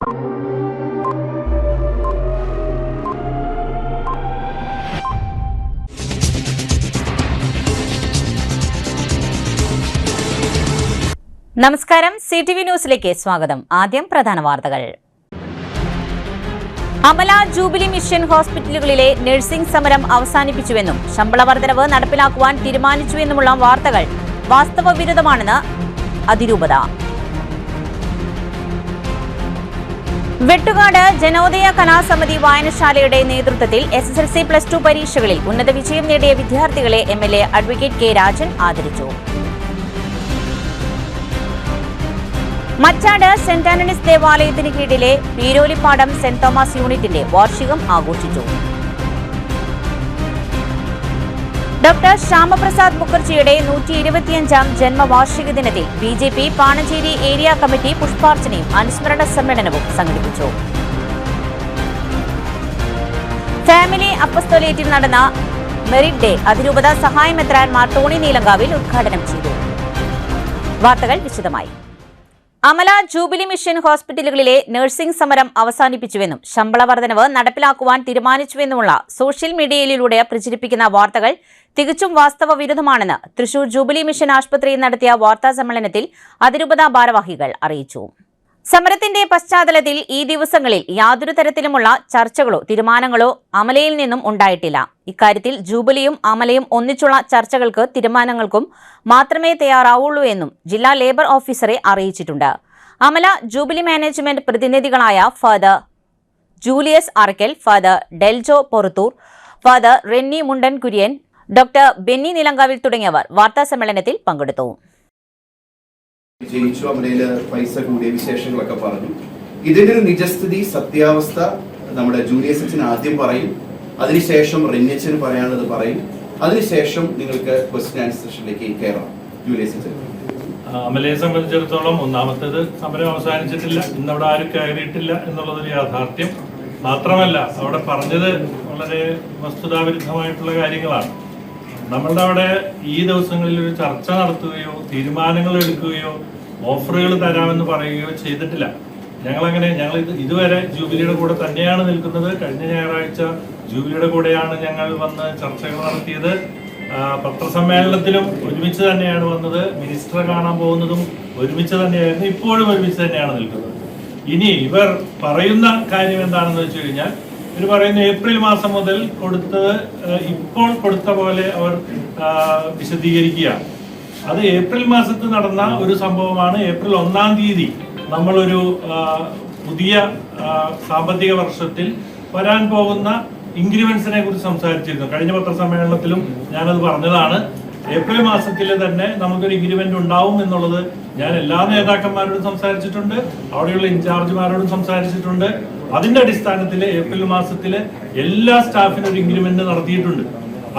നമസ്കാരം, CTV ന്യൂസിലേക്ക് സ്വാഗതം. ആദ്യം പ്രധാന വാർത്തകൾ. അമല ജൂബിലി മിഷൻ ഹോസ്പിറ്റലുകളിലെ നഴ്സിംഗ് സമരം അവസാനിപ്പിച്ചുവെന്നും ശമ്പള വർധനവ് നടപ്പിലാക്കുവാൻ തീരുമാനിച്ചുവെന്നുമുള്ള വാർത്തകൾ വാസ്തവവിരുദ്ധമാണെന്ന് അതിരൂപത. വെട്ടുകാട് ജനോദയ കലാസമിതി വായനശാലയുടെ നേതൃത്വത്തിൽ SSLC+2 പരീക്ഷകളിൽ ഉന്നത വിജയം നേടിയ വിദ്യാർത്ഥികളെ MLA അഡ്വക്കേറ്റ് K. രാജൻ ആദരിച്ചു. മച്ചാട് സെന്റ് ആന്റണീസ് ദേവാലയത്തിന് കീഴിലെ പീരോലിപ്പാടം സെന്റ് തോമസ് യൂണിറ്റിന്റെ വാർഷികം ആഘോഷിച്ചു. ഡോക്ടർ ശ്യാമപ്രസാദ് മുഖർജിയുടെ 125ാം ജന്മവാർഷിക ദിനത്തിൽ BJP പാണഞ്ചേരി ഏരിയ കമ്മിറ്റി പുഷ്പാർച്ചനയും അനുസ്മരണ സമ്മേളനവും സംഘടിപ്പിച്ചു. ഫാമിലി അപ്പസ്തോലേറ്റിൽ നടന്ന മെറിറ്റ് ഡേ അതിരൂപത സഹായമെത്രാൻ മാർ ടോണി നീലങ്കാവിൽ ഉദ്ഘാടനം ചെയ്തു. വാർത്തകൾ വിശദമായി. അമല ജൂബിലി മിഷൻ ഹോസ്പിറ്റലുകളിലെ നഴ്സിംഗ് സമരം അവസാനിപ്പിച്ചുവെന്നും ശമ്പള വർധനവ് നടപ്പിലാക്കുവാൻ തീരുമാനിച്ചുവെന്നുമുള്ള സോഷ്യൽ മീഡിയയിലൂടെ പ്രചരിപ്പിക്കുന്ന വാർത്തകൾ തികച്ചും വാസ്തവ വിരുദ്ധമാണെന്ന് തൃശൂർ ജൂബിലി മിഷൻ ആശുപത്രിയിൽ നടത്തിയ വാർത്താ സമ്മേളനത്തിൽ അതിരൂപത ഭാരവാഹികൾ അറിയിച്ചു. സമരത്തിന്റെ പശ്ചാത്തലത്തിൽ ഈ ദിവസങ്ങളിൽ യാതൊരു തരത്തിലുമുള്ള ചർച്ചകളോ തീരുമാനങ്ങളോ അമലയിൽ നിന്നും ഉണ്ടായിട്ടില്ല. ഇക്കാര്യത്തിൽ ജൂബിലിയും അമലയും ഒന്നിച്ചുള്ള ചർച്ചകൾക്ക് തീരുമാനങ്ങൾക്കും മാത്രമേ തയ്യാറാവുള്ളൂ എന്നും ജില്ലാ ലേബർ ഓഫീസറെ അറിയിച്ചിട്ടുണ്ട്. അമല ജൂബിലി മാനേജ്മെന്റ് പ്രതിനിധികളായ father Julius Arakkal, father Deljo Porathur, father Renny Mundan Kurian, doctor Benny Nilankavil തുടങ്ങിയവർ വാർത്താ സമ്മേളനത്തിൽ പങ്കെടുത്തു. ജയിച്ചു, അമലയില് പൈസ കൂടിയ വിശേഷങ്ങളൊക്കെ പറഞ്ഞു. ഇതിന്റെ ഒരു നിജസ്ഥിതി സത്യാവസ്ഥ നമ്മുടെ ജൂലിയസ് അച്ഛൻ ആദ്യം പറയും, അതിനുശേഷം റെന്യച്ചന് പറയാനുള്ളത് പറയും, അതിനുശേഷം നിങ്ങൾക്ക് ക്വസ്റ്റ്യൻ ആൻസർ സെഷനിലേക്ക് കയറാം. ജൂലിയസ് അച്ഛൻ. അമലയെ സംബന്ധിച്ചിടത്തോളം ഒന്നാമത്തേത് സമരം അവസാനിച്ചിട്ടില്ല, ഇന്നവിടെ ആരും കയറിയിട്ടില്ല എന്നുള്ളതൊരു യാഥാർത്ഥ്യം. മാത്രമല്ല അവിടെ പറഞ്ഞത് വളരെ വസ്തുതാവിരുദ്ധമായിട്ടുള്ള കാര്യങ്ങളാണ്. നമ്മളുടെ അവിടെ ഈ ദിവസങ്ങളിൽ ഒരു ചർച്ച നടത്തുകയോ തീരുമാനങ്ങൾ എടുക്കുകയോ ഓഫറുകൾ തരാമെന്ന് പറയുകയോ ചെയ്തിട്ടില്ല. ഞങ്ങൾ ഇതുവരെ ജൂബിലിയുടെ കൂടെ തന്നെയാണ് നിൽക്കുന്നത്. കഴിഞ്ഞ ഞായറാഴ്ച ജൂബിലിയുടെ കൂടെയാണ് ഞങ്ങൾ വന്ന് ചർച്ചകൾ നടത്തിയത്. പത്രസമ്മേളനത്തിലും ഒരുമിച്ച് തന്നെയാണ് വന്നത്. മിനിസ്റ്ററെ കാണാൻ പോകുന്നതും ഒരുമിച്ച് തന്നെയായിരുന്നു. ഇപ്പോഴും ഒരുമിച്ച് തന്നെയാണ് നിൽക്കുന്നത്. ഇനി ഇവർ പറയുന്ന കാര്യം എന്താണെന്ന് വെച്ച് കഴിഞ്ഞാൽ, ഇവർ പറയുന്ന ഏപ്രിൽ മാസം മുതൽ കൊടുത്തത് ഇപ്പോൾ കൊടുത്ത പോലെ അവർ വിശദീകരിക്കുകയാണ്. അത് ഏപ്രിൽ മാസത്തിൽ നടന്ന ഒരു സംഭവമാണ്. ഏപ്രിൽ 1-ാം തീയതി നമ്മളൊരു പുതിയ സാമ്പത്തിക വർഷത്തിൽ വരാൻ പോകുന്ന ഇൻക്രിമെന്റ്സിനെ കുറിച്ച് സംസാരിച്ചിരുന്നു. കഴിഞ്ഞ പത്രസമ്മേളനത്തിലും ഞാനത് പറഞ്ഞതാണ്. ഏപ്രിൽ മാസത്തിൽ തന്നെ നമുക്കൊരു ഇൻക്രിമെന്റ് ഉണ്ടാവും എന്നുള്ളത് ഞാൻ എല്ലാ നേതാക്കന്മാരോടും സംസാരിച്ചിട്ടുണ്ട്, അവിടെയുള്ള ഇൻചാർജുമാരോടും സംസാരിച്ചിട്ടുണ്ട്. അതിന്റെ അടിസ്ഥാനത്തിൽ ഏപ്രിൽ മാസത്തില് എല്ലാ സ്റ്റാഫിനും ഒരു ഇൻക്രിമെന്റ് നടത്തിയിട്ടുണ്ട്.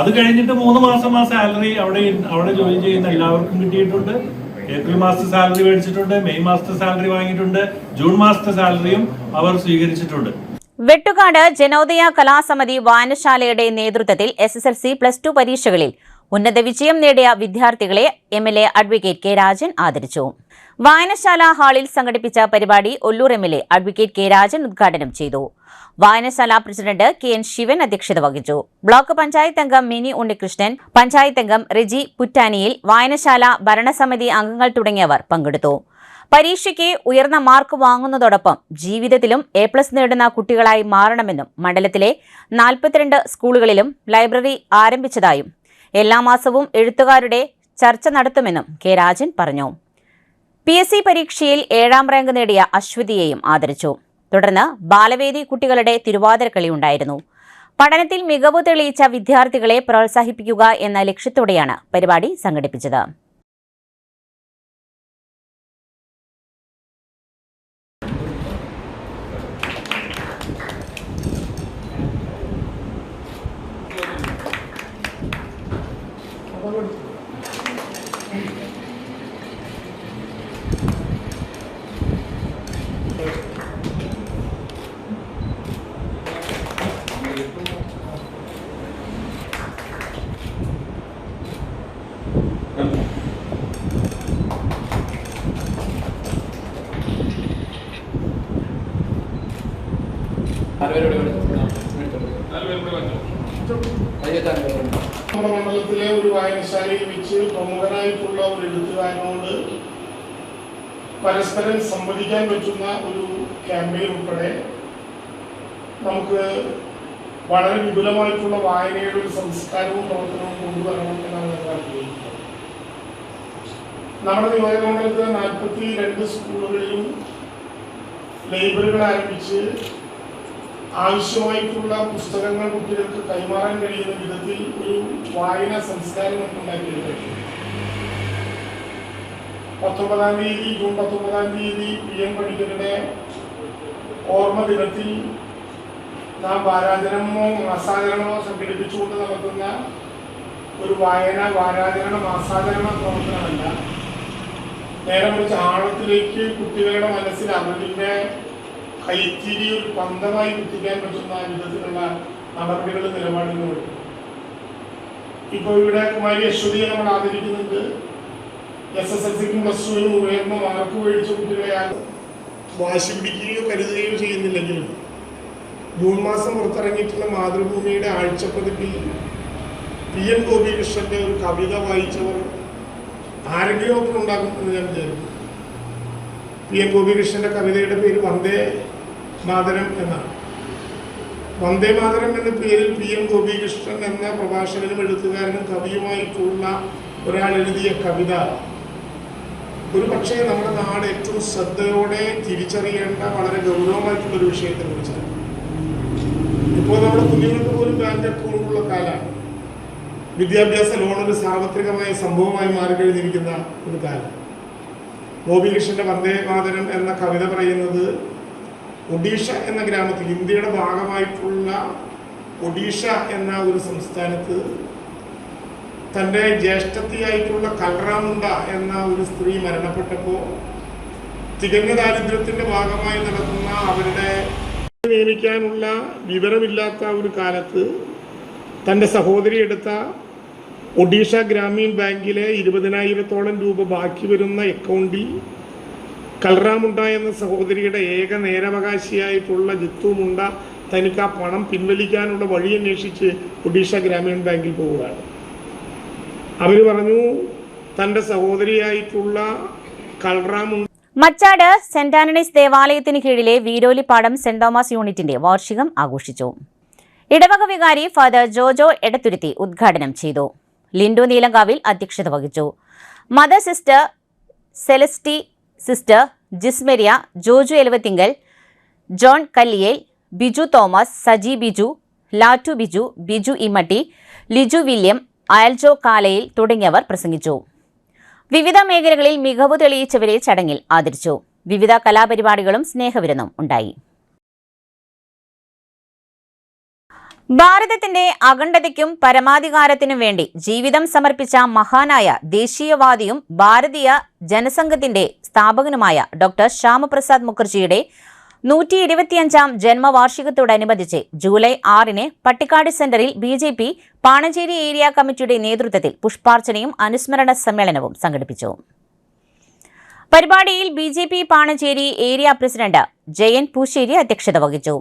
അത് കഴിഞ്ഞിട്ട് 3 മാസം ആ സാലറി അവിടെ ജോലി ചെയ്യുന്ന എല്ലാവർക്കും കിട്ടിയിട്ടുണ്ട്. ഏപ്രിൽ മാസത്തെ സാലറി മേടിച്ചിട്ടുണ്ട്, മെയ് മാസത്തെ സാലറി വാങ്ങിയിട്ടുണ്ട്, ജൂൺ മാസത്തെ സാലറിയും അവർ സ്വീകരിച്ചിട്ടുണ്ട്. വെട്ടുകാട് ജനോദയ കലാസമിതി വായനശാലയുടെ നേതൃത്വത്തിൽ SSLC+2 പരീക്ഷകളിൽ ഉന്നത വിജയം നേടിയ വിദ്യാർത്ഥികളെ MLA അഡ്വക്കേറ്റ് K. രാജൻ ആദരിച്ചു. വായനശാല ഹാളിൽ സംഘടിപ്പിച്ച പരിപാടി Ollur MLA advocate K. Rajan ഉദ്ഘാടനം ചെയ്തു. വായനശാല പ്രസിഡന്റ് KN ശിവൻ അധ്യക്ഷത വഹിച്ചു. ബ്ലോക്ക് പഞ്ചായത്ത് അംഗം മിനി ഉണ്ണികൃഷ്ണൻ, പഞ്ചായത്ത് അംഗം റെജി പുറ്റാനിയിൽ, വായനശാല ഭരണസമിതി അംഗങ്ങൾ തുടങ്ങിയവർ പങ്കെടുത്തു. പരീക്ഷയ്ക്ക് ഉയർന്ന മാർക്ക് വാങ്ങുന്നതോടൊപ്പം ജീവിതത്തിലും A+ നേടുന്ന കുട്ടികളായി മാറണമെന്നും മണ്ഡലത്തിലെ 42 സ്കൂളുകളിലും ലൈബ്രറി ആരംഭിച്ചതായും എല്ലാ മാസവും എഴുത്തുകാരുടെ ചർച്ച നടത്തുമെന്നും K. രാജൻ പറഞ്ഞു. PSC പരീക്ഷയിൽ 7ാം റാങ്ക് നേടിയ അശ്വതിയെയും ആദരിച്ചു. തുടർന്ന് ബാലവേദി കുട്ടികളുടെ തിരുവാതിരക്കളി ഉണ്ടായിരുന്നു. പഠനത്തിൽ മികവ് തെളിയിച്ച വിദ്യാർത്ഥികളെ പ്രോത്സാഹിപ്പിക്കുക എന്ന ലക്ഷ്യത്തോടെയാണ് പരിപാടി സംഘടിപ്പിച്ചത്. നമ്മുടെ മണ്ഡലത്തിലെ ഒരു വായനശാലയിൽ വെച്ച് പ്രമുഖനായിട്ടുള്ള ഒരു എഴുത്തുകാരനോട് പരസ്പരം സംവദിക്കാൻ പറ്റുന്ന ഒരു ക്യാമ്പയിൻ ഉൾപ്പെടെ നമുക്ക് വളരെ വിപുലമായിട്ടുള്ള വായനയുടെ ഒരു സംസ്കാരവും പ്രവർത്തനവും കൊണ്ടുവരണം എന്നാണ് ഞങ്ങൾ ആഗ്രഹിക്കുന്നത്. നമ്മുടെ നിയോജകമണ്ഡലത്തിലെ 42 സ്കൂളുകളിലും ലൈബ്രറികൾ ആരംഭിച്ച് ആവശ്യമായിട്ടുള്ള പുസ്തകങ്ങൾ കുട്ടികൾക്ക് കൈമാറാൻ കഴിയുന്ന വിധത്തിൽ ഒരു വായന സംസ്കാരം നമുക്ക് ഉണ്ടാക്കിയെടുക്കും. 19-ാം തീയതി ജൂൺ 19-ാം തീയതി PM പണിക്കരുടെ ഓർമ്മ ദിനത്തിൽ നാം വാരാചരണമോ മാസാചരണമോ സംഘടിപ്പിച്ചുകൊണ്ട് നടത്തുന്ന ഒരു വാരാചരണ മാസാചരണ പ്രവർത്തനമല്ല. നേരെ മറിച്ച് ആഴത്തിലേക്ക് കുട്ടികളുടെ മനസ്സിൽ അവരുടെ കൈത്തിരി ഒരു പന്തമായി കുത്തിക്കാൻ പറ്റുന്ന വിധത്തിലുള്ള നടപടികൾ നിലപാടുകൾ. ഇപ്പോൾ ഇവിടെ കുമാരി അശ്വതിയെ നമ്മൾ ആദരിക്കുന്നുണ്ട്. SSLCക്കും +2നും ഉയർന്ന മാർക്ക് മേടിച്ച കുട്ടികളെ വാശി പിടിക്കുകയോ കരുതുകയോ ചെയ്യുന്നില്ലെങ്കിലും ജൂൺ മാസം പുറത്തിറങ്ങിയിട്ടുള്ള മാതൃഭൂമിയുടെ ആഴ്ചപ്പതിപ്പിൽ PM ഗോപികൃഷ്ണന്റെ ഒരു കവിത വായിച്ചവർ ആരെങ്കിലും ഒക്കെ ഉണ്ടാക്കുമെന്ന് ഞാൻ വിചാരിക്കുന്നു. PM ഗോപികൃഷ്ണന്റെ കവിതയുടെ പേര് വന്ദേ മാതരം എന്നാണ്. വന്ദേ മാതരം എന്ന പേരിൽ PM ഗോപികൃഷ്ണൻ എന്ന പ്രഭാഷകനും എഴുത്തുകാരനും കവിയുമായിട്ടുള്ള ഒരാൾ എഴുതിയ കവിത ഒരു പക്ഷേ നമ്മുടെ നാട് ഏറ്റവും ശ്രദ്ധയോടെ തിരിച്ചറിയേണ്ട വളരെ ഗൗരവമായിട്ടുള്ളൊരു വിഷയത്തെ കുറിച്ചാണ്. ഇപ്പോൾ നമ്മുടെ കുഞ്ഞുങ്ങൾക്ക് പോലും ബാങ്ക് അക്കൗണ്ടുള്ള കാലമാണ്. വിദ്യാഭ്യാസ ലോൺ ഒരു സാർവത്രികമായ സംഭവമായി മാറിക്കഴിഞ്ഞിരിക്കുന്ന ഒരു കാലം. ഗോപികൃഷ്ണന്റെ വന്ദേ മാതരം എന്ന കവിത പറയുന്നത് ഒഡീഷ എന്ന ഗ്രാമത്തിൽ, ഇന്ത്യയുടെ ഭാഗമായിട്ടുള്ള ഒഡീഷ എന്ന ഒരു സംസ്ഥാനത്ത് തൻ്റെ ജ്യേഷ്ഠത്തിയായിട്ടുള്ള കൽറാമുണ്ട എന്ന ഒരു സ്ത്രീ മരണപ്പെട്ടപ്പോൾ തികഞ്ഞ ദാരിദ്ര്യത്തിൻ്റെ ഭാഗമായി നടക്കുന്ന അവരുടെ നിയമിക്കാനുള്ള വിവരമില്ലാത്ത ഒരു കാലത്ത് തൻ്റെ സഹോദരി എടുത്ത ഒഡീഷ ഗ്രാമീൺ ബാങ്കിലെ 20,000-ഓളം രൂപ ബാക്കി വരുന്ന അക്കൗണ്ടിൽ കൽറാമുണ്ട എന്ന സഹോദരിയുടെ ഏക നേരവകാശിയായിട്ടുള്ള ജിത്തു മുണ്ട തനിക്ക് ആ പണം പിൻവലിക്കാനുള്ള വഴി അന്വേഷിച്ച് ഒഡീഷ ഗ്രാമീൺ ബാങ്കിൽ പോവുകയാണ്. അവർ പറഞ്ഞു തൻ്റെ സഹോദരിയായിട്ടുള്ള കൽറാമുണ്ട. മച്ചാട് സെന്റ് ആന്റണീസ് ദേവാലയത്തിന് കീഴിലെ വീരോലിപ്പാടം സെന്റ് തോമസ് യൂണിറ്റിന്റെ വാർഷികം ആഘോഷിച്ചു. ഇടവക വികാരി ഫാദർ ജോജോ എടത്തുരുത്തി ഉദ്ഘാടനം ചെയ്തു. ലിൻഡു നീലങ്കാവിൽ അധ്യക്ഷത വഹിച്ചു. Mother sister Celesty, sister Jismeria, Joju Elavathingal, John Kalliyel, Biju Thomas, Saji Biju, Lattu Biju, Biju Immatty, Liju William, Ayaljo Kalayil തുടങ്ങിയവർ പ്രസംഗിച്ചു. വിവിധ മേഖലകളിൽ മികവ് തെളിയിച്ചവരെ ചടങ്ങിൽ ആദരിച്ചു. വിവിധ കലാപരിപാടികളും സ്നേഹവിരുന്നും ഉണ്ടായി. ഭാരതത്തിന്റെ അഖണ്ഡതയ്ക്കും പരമാധികാരത്തിനും വേണ്ടി ജീവിതം സമർപ്പിച്ച മഹാനായ ദേശീയവാദിയും ഭാരതീയ ജനസംഘത്തിന്റെ സ്ഥാപകനുമായ ഡോക്ടർ ശ്യാമപ്രസാദ് മുഖർജിയുടെ 125ാം ജന്മവാർഷികത്തോടനുബന്ധിച്ച് ജൂലൈ 6-ന് പട്ടിക്കാട് സെന്ററിൽ BJP പാണഞ്ചേരി ഏരിയ കമ്മിറ്റിയുടെ നേതൃത്വത്തിൽ പുഷ്പാർച്ചനയും അനുസ്മരണ സമ്മേളനവും സംഘടിപ്പിച്ചു. പരിപാടിയിൽ BJP Panancheri area president Jayan Poosseri അധ്യക്ഷത വഹിച്ചു.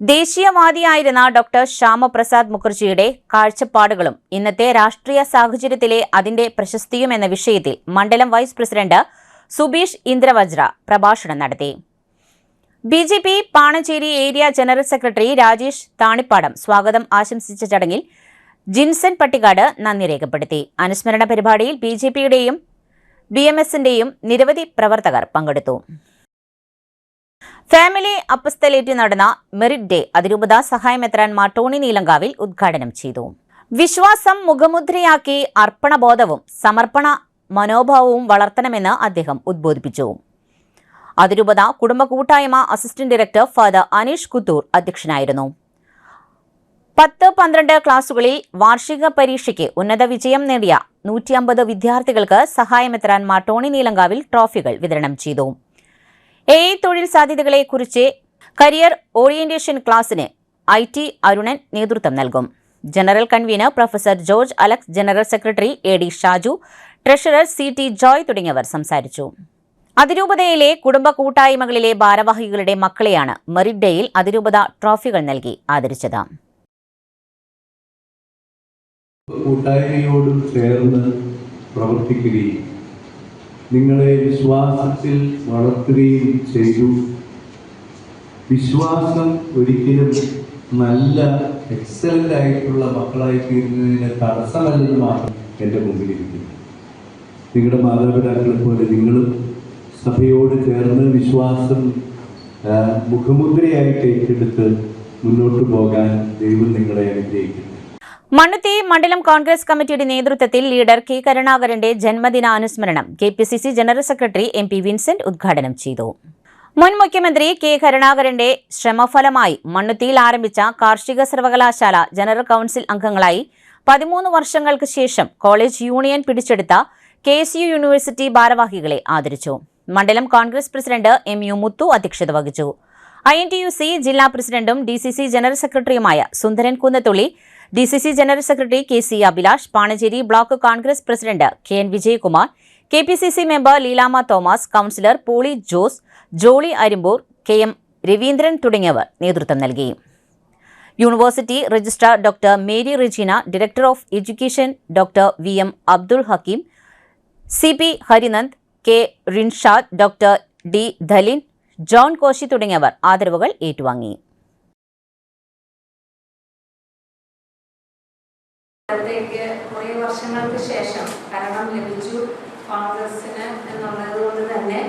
ദേശീയവാദിയായിരുന്ന ഡോക്ടർ ശ്യാമപ്രസാദ് മുഖർജിയുടെ കാഴ്ചപ്പാടുകളും ഇന്നത്തെ രാഷ്ട്രീയ സാഹചര്യത്തിലെ അതിന്റെ പ്രശസ്തിയും എന്ന വിഷയത്തിൽ മണ്ഡലം വൈസ് പ്രസിഡന്റ് സുബീഷ് ഇന്ദ്രവജ്ര പ്രഭാഷണം നടത്തി. BJP Panancheri area general secretary Rajesh Thanippadam സ്വാഗതം ആശംസിച്ച ചടങ്ങിൽ ജിൻസൺ പട്ടിക്കാട് നന്ദി രേഖപ്പെടുത്തി. അനുസ്മരണ പരിപാടിയിൽ BJPയുടെയും BMSന്റെയും നിരവധി പ്രവർത്തകർ പങ്കെടുത്തു. ഫാമിലി അപ്പസ്തലേറ്റ് നടന്ന മെറിറ്റ് ഡേ അതിരൂപത സഹായമെത്രാൻ ടോണി നീലങ്കാവിൽ ഉദ്ഘാടനം ചെയ്തു. വിശ്വാസം മുഖമുദ്രയാക്കി അർപ്പണബോധവും സമർപ്പണ മനോഭാവവും വളർത്തണമെന്ന് അദ്ദേഹം ഉദ്ബോധിപ്പിച്ചു. അതിരൂപത കുടുംബ കൂട്ടായ്മ assistant director father Aneesh Kuthur അധ്യക്ഷനായിരുന്നു. 10-12 ക്ലാസുകളിൽ വാർഷിക പരീക്ഷയ്ക്ക് ഉന്നത വിജയം നേടിയ 150 വിദ്യാർത്ഥികൾക്ക് സഹായമെത്രാൻ ടോണി നീലങ്കാവിൽ ട്രോഫികൾ വിതരണം ചെയ്തു. AI തൊഴിൽ സാധ്യതകളെക്കുറിച്ച് കരിയർ ഓറിയന്റേഷൻ ക്ലാസിന് IT അരുണൻ നേതൃത്വം നൽകും. General convener professor George Alex, general secretary AD Shaju, treasurer CT Joy തുടങ്ങിയവർ സംസാരിച്ചു. അതിരൂപതയിലെ കുടുംബ കൂട്ടായ്മകളിലെ ഭാരവാഹികളുടെ മക്കളെയാണ് മെറിറ്റ് ഡേയിൽ അതിരൂപത ട്രോഫികൾ നൽകി ആദരിച്ചത്. കൂട്ടായ്മയോട് ചേർന്ന് പ്രവർത്തിക്കുകയും നിങ്ങളെ വിശ്വാസത്തിൽ വളർത്തുകയും ചെയ്തു. വിശ്വാസം ഒരിക്കലും നല്ല എക്സലന്റ് ആയിട്ടുള്ള മക്കളായി തീരുന്നതിന് തടസ്സമല്ലെന്ന് മാത്രം എൻ്റെ മുമ്പിലിരിക്കുന്നു. നിങ്ങളുടെ മാതാപിതാക്കളെ പോലെ നിങ്ങളും സഭയോട് ചേർന്ന് വിശ്വാസം മുഖമുദ്രയായിട്ട് ഏറ്റെടുത്ത് മുന്നോട്ട് പോകാൻ ദൈവം നിങ്ങളെ അനുഗ്രഹിക്കുന്നു. മണ്ണുത്തി മണ്ഡലം കോൺഗ്രസ് കമ്മിറ്റിയുടെ നേതൃത്വത്തിൽ ലീഡർ കെ കരുണാകരന്റെ ജന്മദിനാനുസ്മരണം KPCC general secretary MP Vincent ഉദ്ഘാടനം ചെയ്തു. മുൻ മുഖ്യമന്ത്രി കെ കരുണാകരന്റെ ശ്രമഫലമായി മണ്ണുത്തിയിൽ ആരംഭിച്ച കാർഷിക സർവകലാശാല ജനറൽ കൌൺസിൽ അംഗങ്ങളായി 13 വർഷങ്ങൾക്ക് ശേഷം കോളേജ് യൂണിയൻ പിടിച്ചെടുത്ത KSU യൂണിവേഴ്സിറ്റി ഭാരവാഹികളെ ആദരിച്ചു. മണ്ഡലം കോൺഗ്രസ് പ്രസിഡന്റ് MU മുത്തു അധ്യക്ഷത വഹിച്ചു. INTUC ജില്ലാ പ്രസിഡന്റും DCC ജനറൽ സെക്രട്ടറിയുമായ Sundaran Kunnathully, DCC general secretary KC Abhilash, Panancheri block Congress president KN Vijayakumar, KPCC member Leelamma Thomas, councillor Poly Jose, Jolly Arimboor, KM Raveendran തുടങ്ങിയവർ നേതൃത്വം നൽകി. University registrar doctor Mary Regina, director of education doctor VM Abdul Hakeem, CP Harinand, K Rinshad, doctor D Dhalin, John Koshy തുടങ്ങിയവർ ആദരവുകൾ ഏറ്റുവാങ്ങി. കുറേ വർഷങ്ങൾക്ക് ശേഷം ഭരണം ലഭിച്ചു കോൺഗ്രസിന് എന്നുള്ളത് കൊണ്ട് തന്നെ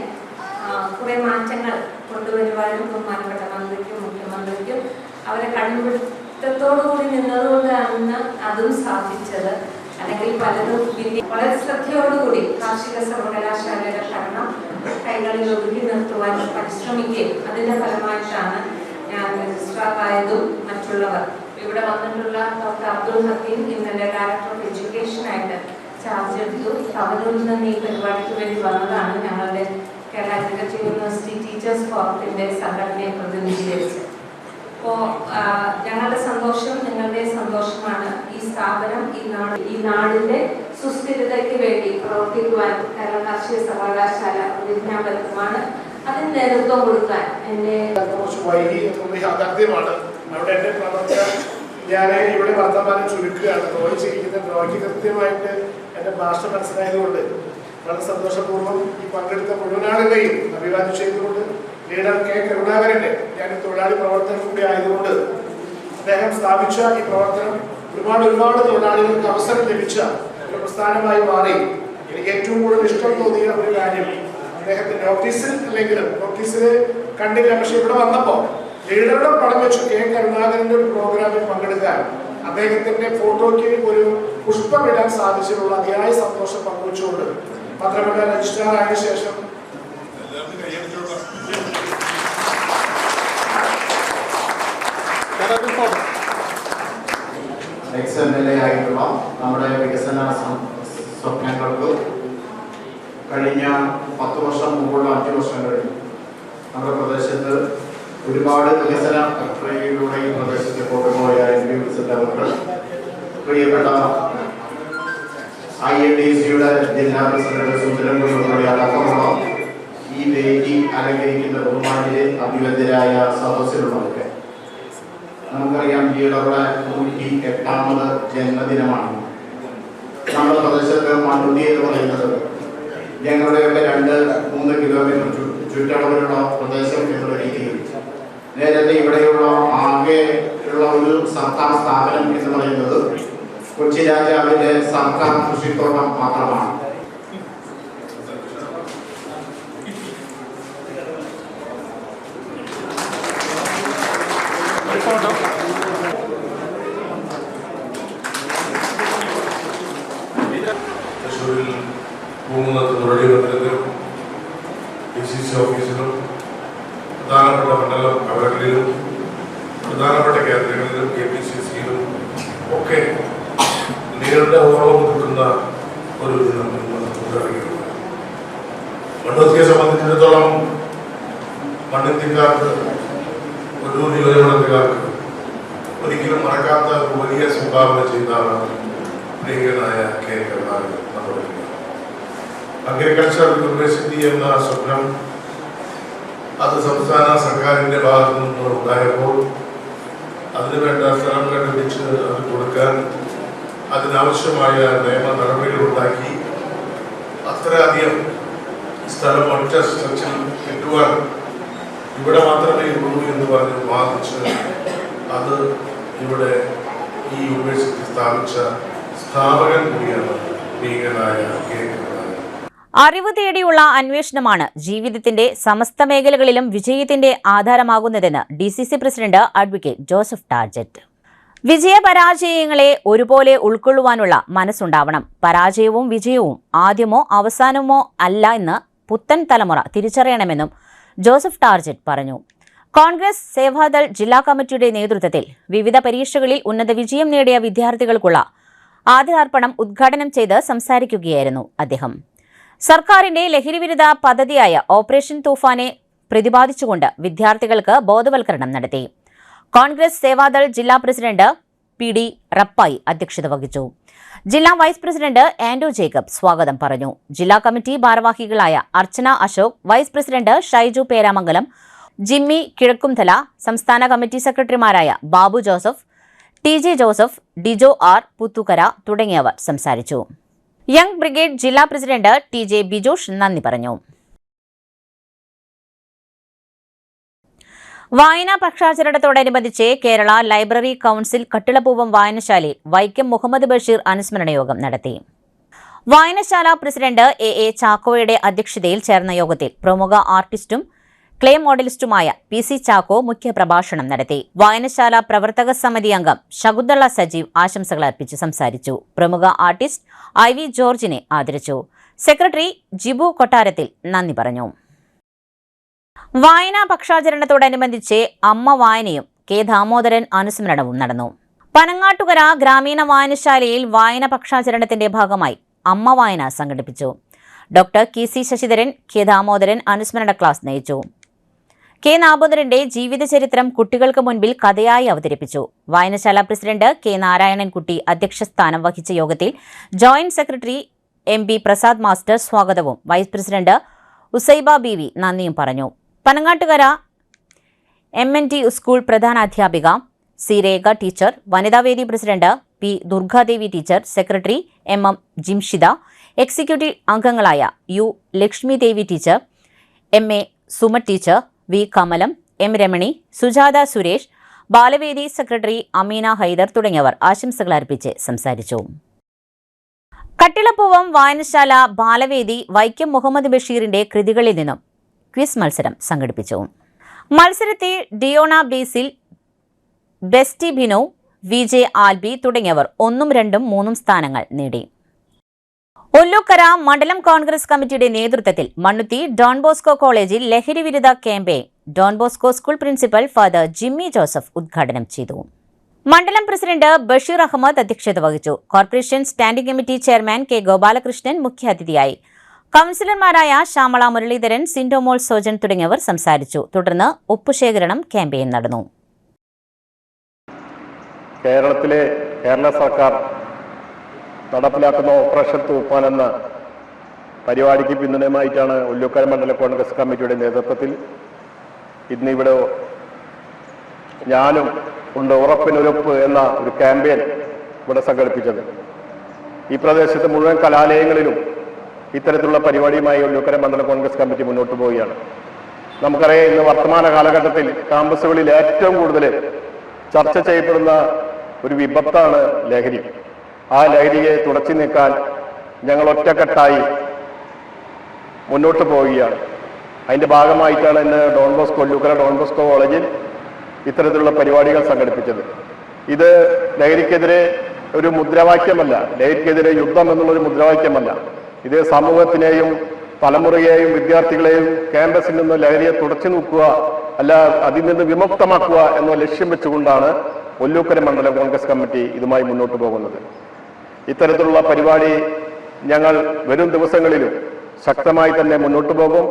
കുറേ മാറ്റങ്ങൾ കൊണ്ടുവരുവാനും ബഹുമാനപ്പെട്ട മന്ത്രിക്കും മുഖ്യമന്ത്രിക്കും അവരെ കണ്ടുപിടുത്തത്തോടുകൂടി നിന്നതുകൊണ്ടാണ് അതും സാധിച്ചത്. അല്ലെങ്കിൽ പലതും വളരെ ശ്രദ്ധയോടുകൂടി കാർഷിക സർവകലാശാലയുടെ ഭരണം കൈകളിൽ ഒതുക്കി നിർത്തുവാൻ പരിശ്രമിക്കുകയും അതിന്റെ ഫലമായിട്ടാണ് ഞാൻ രജിസ്ട്രാർ ആയതും മറ്റുള്ളവർ ഇവിടെ വന്നിട്ടുള്ള ഡോക്ടർ അബ്ദുൾ ഹക്കീം ഇന്നലെ ഡയറക്ടർ ഓഫ് എഡ്യൂക്കേഷൻ ആയിട്ട് ചാർജ് എടുത്തു. അവരിൽ നിന്ന് ഈ പരിപാടിക്ക് വേണ്ടി വന്നതാണ് ഞങ്ങളുടെ കേരള അഗ്രികൾച്ചർ യൂണിവേഴ്സിറ്റി ടീച്ചേഴ്സ് ഫോറത്തിന്റെ സംഘടനയെ പ്രതിനിധീകരിച്ച്. അപ്പോൾ ഞങ്ങളുടെ സന്തോഷം നിങ്ങളുടെ സന്തോഷമാണ്. ഈ സ്ഥാപനം ഈ നാടിന്റെ സുസ്ഥിരതയ്ക്ക് വേണ്ടി പ്രവർത്തിക്കുവാൻ കേരള കാർഷിക സർവകലാശാല പ്രതിജ്ഞാബദ്ധമാണ്. അതിന് നേതൃത്വം കൊടുക്കാൻ എന്നെ യാഥാർത്ഥ്യമാണ്. അവിടെ എൻ്റെ പ്രവർത്തനം ഞാൻ ഇവിടെ വർത്തമാനം ചുരുക്കുകയാണ്. ഡ്രോയിങ് ചെയ്യിക്കുന്ന ഡ്രോയിങ് കൃത്യമായിട്ട് എൻ്റെ ഭാഷ മനസ്സിലായതുകൊണ്ട് വളരെ സന്തോഷപൂർവ്വം ഈ പങ്കെടുത്ത മുഴുവനാളുകളെയും അഭിവാദ്യം ചെയ്തുകൊണ്ട് ലീഡർ കെ കരുണാകരന്റെ ഞാൻ തൊഴിലാളി പ്രവർത്തനം കൂടി ആയതുകൊണ്ട് അദ്ദേഹം സ്ഥാപിച്ച ഈ പ്രവർത്തനം ഒരുപാട് തൊഴിലാളികൾക്ക് അവസരം ലഭിച്ച ഒരു പ്രസ്ഥാനമായി മാറി. എനിക്ക് ഏറ്റവും കൂടുതൽ ഇഷ്ടം തോന്നിയ ഒരു കാര്യം അദ്ദേഹത്തിന്റെ ഓഫീസിൽ അല്ലെങ്കിലും ഓഫീസിൽ കണ്ടില്ല, പക്ഷെ ഇവിടെ വന്നപ്പോൾ ലീഡറുടെ പടം വെച്ച് കെ കരുണാകരന്റെ ഒരു പ്രോഗ്രാമിൽ പങ്കെടുക്കാൻ അദ്ദേഹത്തിന്റെ ഫോട്ടോയ്ക്ക് ഒരു പുഷ്പമിടാൻ സാധിച്ചിട്ടുള്ള അതിയായ സന്തോഷം പങ്കുവച്ചുകൊണ്ട് മാത്രമല്ല രജിസ്ട്രാർ ആയ ശേഷം XMLA ആയിട്ടുള്ള നമ്മുടെ വികസന സ്വപ്നങ്ങൾക്ക് കഴിഞ്ഞ 10 വർഷം മുമ്പുള്ള 5 വർഷങ്ങളിൽ നമ്മുടെ പ്രദേശത്ത് ഒരുപാട് വികസന പ്രക്രിയയിലൂടെ ഈ പ്രദേശത്ത് കൊണ്ടുപോയ അവർ പ്രിയപ്പെട്ട INTUCയുടെ ജില്ലാ പ്രസിഡന്റ് സുന്ദരൻ കുന്നത്തുള്ളി അടക്കമുള്ള ഈ വേദി അലങ്കരിക്കുന്ന ബഹുമാനിലെ അഭിവന്ദ്യരായ സദസ്സിലുള്ളവർക്ക് നമുക്കറിയാം ലീഡറുടെ 108ാമത് ജന്മദിനമാണ്. നമ്മുടെ പ്രദേശത്ത് മണ്ണുത്തി എന്ന് പറയുന്നത് ഞങ്ങളുടെയൊക്കെ 2-3 കിലോമീറ്റർ ചുറ്റളവിലുള്ള പ്രദേശം എന്നുള്ള രീതിയിൽ നേരത്തെ ഇവിടെയുള്ള ആകെ ഉള്ള ഒരു സർക്കാർ സ്ഥാപനം എന്ന് പറയുന്നത് കൊച്ചി രാജാവിന്റെ സർക്കാർ കൃഷിത്തോട്ടം മാത്രമാണ്. തൃശ്ശൂരിൽ പൂങ്കുന്നത്ത് മുരളി മന്ദിരത്തിലും DCC ഓഫീസിലും പ്രധാനപ്പെട്ട മണ്ഡലം കവലകളിലും പ്രധാനപ്പെട്ട കേന്ദ്രങ്ങളിലും KPCCയിലും ഒക്കെ ലീഡറുടെ ഓർമ്മ പുതുക്കുന്ന ഒരു ദിനം മണ്ണുത്തിയെ സംബന്ധിച്ചിടത്തോളം മണ്ണുത്തിക്കാർക്ക് ഒരു നിയോജകമണ്ഡലക്കാർക്ക് ഒരിക്കലും മറക്കാത്ത ഒരു വലിയ സംഭാവന ചെയ്താണ് പ്രിയങ്കനായ കെ കരുണാകരൻ നമ്മുടെ അഗ്രികൾച്ചർ യൂണിവേഴ്സിറ്റി എന്ന സ്വപ്നം അത് സംസ്ഥാന സർക്കാരിൻ്റെ ഭാഗത്തു നിന്ന് ഉണ്ടായപ്പോൾ അതിനുവേണ്ട സ്ഥലം കണ്ടുപിടിച്ച് അത് കൊടുക്കാൻ അതിനാവശ്യമായ നിയമ നടപടികൾ ഉണ്ടാക്കി. അത്രയധികം സ്ഥലം ഒറ്റ സ്ട്രക്ചറിൽ കിട്ടുവാൻ ഇവിടെ മാത്രമേ ഉള്ളൂ എന്ന് പറഞ്ഞ് വാദിച്ച് അത് ഇവിടെ ഈ യൂണിവേഴ്സിറ്റി സ്ഥാപിച്ച സ്ഥാപകൻ കൂടിയാണ് ഭീകരനായ കേരള. അറിവ് തേടിയുള്ള അന്വേഷണമാണ് ജീവിതത്തിന്റെ സമസ്ത മേഖലകളിലും വിജയത്തിന്റെ ആധാരമാകുന്നതെന്ന് DCC president advocate Joseph target. വിജയപരാജയങ്ങളെ ഒരുപോലെ ഉൾക്കൊള്ളുവാനുള്ള മനസ്സുണ്ടാവണം. പരാജയവും വിജയവും ആദ്യമോ അവസാനമോ അല്ല എന്ന് പുത്തൻ തലമുറ തിരിച്ചറിയണമെന്നും ജോസഫ് ടാർജറ്റ് പറഞ്ഞു. കോൺഗ്രസ് സേവാദൾ ജില്ലാ കമ്മിറ്റിയുടെ നേതൃത്വത്തിൽ വിവിധ പരീക്ഷകളിൽ ഉന്നത വിജയം നേടിയ വിദ്യാർത്ഥികൾക്കുള്ള ആദരാർപ്പണം ഉദ്ഘാടനം ചെയ്ത് സംസാരിക്കുകയായിരുന്നു അദ്ദേഹം. സർക്കാരിന്റെ ലഹരിവിരുദ്ധ പദ്ധതിയായ ഓപ്പറേഷൻ തൂഫാനെ പ്രതിപാദിച്ചുകൊണ്ട് വിദ്യാർത്ഥികൾക്ക് ബോധവൽക്കരണം നടത്തി. കോൺഗ്രസ് സേവാദൾ ജില്ലാ പ്രസിഡന്റ് PD റപ്പായി അധ്യക്ഷത വഹിച്ചു. ജില്ലാ വൈസ് പ്രസിഡന്റ് ആൻഡോ ജേക്കബ് സ്വാഗതം പറഞ്ഞു. ജില്ലാ കമ്മിറ്റി ഭാരവാഹികളായ അർച്ചന അശോക്, വൈസ് പ്രസിഡന്റ് ഷൈജു പേരാമംഗലം, ജിമ്മി കിഴക്കുംതല, സംസ്ഥാന കമ്മിറ്റി സെക്രട്ടറിമാരായ Babu Joseph, TJ Joseph, Dijo R Puthukkara തുടങ്ങിയവർ സംസാരിച്ചു. യങ് ബ്രിഗേഡ് ജില്ലാ പ്രസിഡന്റ് TJ ബിജോഷ് നന്ദി പറഞ്ഞു. വായനാ പക്ഷാചരണത്തോടനുബന്ധിച്ച് കേരള ലൈബ്രറി കൌൺസിൽ കട്ടിളപ്പൂവം വായനശാലയിൽ വൈക്കം മുഹമ്മദ് ബഷീർ അനുസ്മരണ യോഗം നടത്തി. വായനശാല പ്രസിഡന്റ് AA ചാക്കോയുടെ അധ്യക്ഷതയിൽ ചേർന്ന യോഗത്തിൽ പ്രമുഖ ആർട്ടിസ്റ്റും ക്ലേ മോഡലിസ്റ്റുമായ PC ചാക്കോ മുഖ്യപ്രഭാഷണം നടത്തി. വായനശാല പ്രവർത്തക സമിതി അംഗം ശകുന്തള സജീവ് ആശംസകൾ അർപ്പിച്ച് സംസാരിച്ചു. പ്രമുഖ ആർട്ടിസ്റ്റ് IV ജോർജിനെ ആദരിച്ചു. സെക്രട്ടറി ജിബു കൊട്ടാരത്തിൽ നന്ദി പറഞ്ഞു. വായനാ പക്ഷാചരണത്തോടനുബന്ധിച്ച് അമ്മ വായനയും K ദാമോദരൻ അനുസ്മരണവും നടന്നു. പനങ്ങാട്ടുകര ഗ്രാമീണ വായനശാലയിൽ വായന പക്ഷാചരണത്തിന്റെ ഭാഗമായി അമ്മ വായന സംഘടിപ്പിച്ചു. Doctor KC Sasidharan K Damodaran അനുസ്മരണ ക്ലാസ് നയിച്ചു. K ദാമോദരന്റെ ജീവിതചരിത്രം കുട്ടികൾക്ക് മുൻപിൽ കഥയായി അവതരിപ്പിച്ചു. വായനശാല പ്രസിഡന്റ് K നാരായണൻകുട്ടി അധ്യക്ഷസ്ഥാനം വഹിച്ച യോഗത്തിൽ joint secretary MB Prasad master സ്വാഗതവും വൈസ് പ്രസിഡന്റ് ഉസൈബ ബീവി നന്ദിയും പറഞ്ഞു. പനങ്ങാട്ടുകര MNT സ്കൂൾ പ്രധാനാധ്യാപിക C രേഖ ടീച്ചർ, വനിതാവേദി president P Durgadevi teacher, secretary MM Jimshida, executive അംഗങ്ങളായ U Lakshmi Devi teacher, MA Suma teacher, V Kamalam, M Ramani, Sujatha Suresh, ബാലവേദി സെക്രട്ടറി അമീന ഹൈദർ തുടങ്ങിയവർ ആശംസകൾ അർപ്പിച്ച് സംസാരിച്ചു. കട്ടിളപ്പൂവം വായനശാല ബാലവേദി വൈക്കം മുഹമ്മദ് ബഷീറിന്റെ കൃതികളിൽ നിന്നും ക്വിസ് മത്സരം സംഘടിപ്പിച്ചു. മത്സരത്തിൽ ഡിയോണ ബേസിൽ, ബെസ്റ്റി ബിനോ, VJ ആൽബി തുടങ്ങിയവർ 1, 2, 3 സ്ഥാനങ്ങൾ നേടി. ഒല്ലൂക്കര മണ്ഡലം കോൺഗ്രസ് കമ്മിറ്റിയുടെ നേതൃത്വത്തിൽ മണ്ണുത്തി ഡോൺ ബോസ്കോ കോളേജിൽ ലഹരി വിരുദ്ധ campaign Don Bosco school principal father Jimmy Joseph ഉദ്ഘാടനം ചെയ്തു. മണ്ഡലം പ്രസിഡന്റ് ബഷീർ അഹമ്മദ് അധ്യക്ഷത വഹിച്ചു. Corporation standing committee chairman K Gopalakrishnan മുഖ്യാതിഥിയായി. കൌൺസിലർമാരായ ശ്യാമള മുരളീധരൻ, സിൻഡോമോൾ സോജൻ തുടങ്ങിയവർ സംസാരിച്ചു. തുടർന്ന് ഒപ്പുശേഖരണം ക്യാമ്പയിൻ നടന്നു. കേരള സർക്കാർ നടപ്പിലാക്കുന്ന ഓപ്പറേഷൻ തൂഫാൻ എന്ന പരിപാടിക്ക് പിന്തുണയുമായിട്ടാണ് ഒല്ലൂക്കര മണ്ഡല കോൺഗ്രസ് കമ്മിറ്റിയുടെ നേതൃത്വത്തിൽ ഇന്നിവിടെ ഞാനും ഉണ്ട് ഉറപ്പിനൊരുപ്പ് എന്ന ഒരു ക്യാമ്പയിൻ ഇവിടെ സംഘടിപ്പിച്ചത്. ഈ പ്രദേശത്തെ മുഴുവൻ കലാലയങ്ങളിലും ഇത്തരത്തിലുള്ള പരിപാടിയുമായി ഒല്ലൂക്കര മണ്ഡല കോൺഗ്രസ് കമ്മിറ്റി മുന്നോട്ട് പോവുകയാണ്. നമുക്കറിയാം, ഇന്ന് വർത്തമാന കാലഘട്ടത്തിൽ ക്യാമ്പസുകളിൽ ഏറ്റവും കൂടുതൽ ചർച്ച ചെയ്യപ്പെടുന്ന ഒരു വിപത്താണ് ലഹരി. ആ ലഹരിയെ തുടച്ചു നീക്കാൻ ഞങ്ങൾ ഒറ്റക്കെട്ടായി മുന്നോട്ട് പോവുകയാണ്. അതിൻ്റെ ഭാഗമായിട്ടാണ് ഇന്ന് ഒല്ലൂക്കര ഡോൺ ബോസ്കോ കോളേജിൽ ഇത്തരത്തിലുള്ള പരിപാടികൾ സംഘടിപ്പിച്ചത്. ഇത് ലഹരിക്കെതിരെ ഒരു മുദ്രാവാക്യമല്ല, ലഹരിക്കെതിരെ യുദ്ധം എന്നുള്ളൊരു മുദ്രാവാക്യമല്ല. ഇത് സമൂഹത്തിനെയും തലമുറയെയും വിദ്യാർത്ഥികളെയും ക്യാമ്പസിൽ നിന്ന് ലഹരിയെ തുടച്ചു നോക്കുക, അല്ല അതിൽ നിന്ന് വിമുക്തമാക്കുക എന്ന ലക്ഷ്യം വെച്ചുകൊണ്ടാണ് ഒല്ലൂക്കര മണ്ഡല കോൺഗ്രസ് കമ്മിറ്റി ഇതുമായി മുന്നോട്ട് പോകുന്നത്. ഇത്തരത്തിലുള്ള പരിപാടി ഞങ്ങൾ വരും ദിവസങ്ങളിലും ശക്തമായി തന്നെ മുന്നോട്ട് പോകും.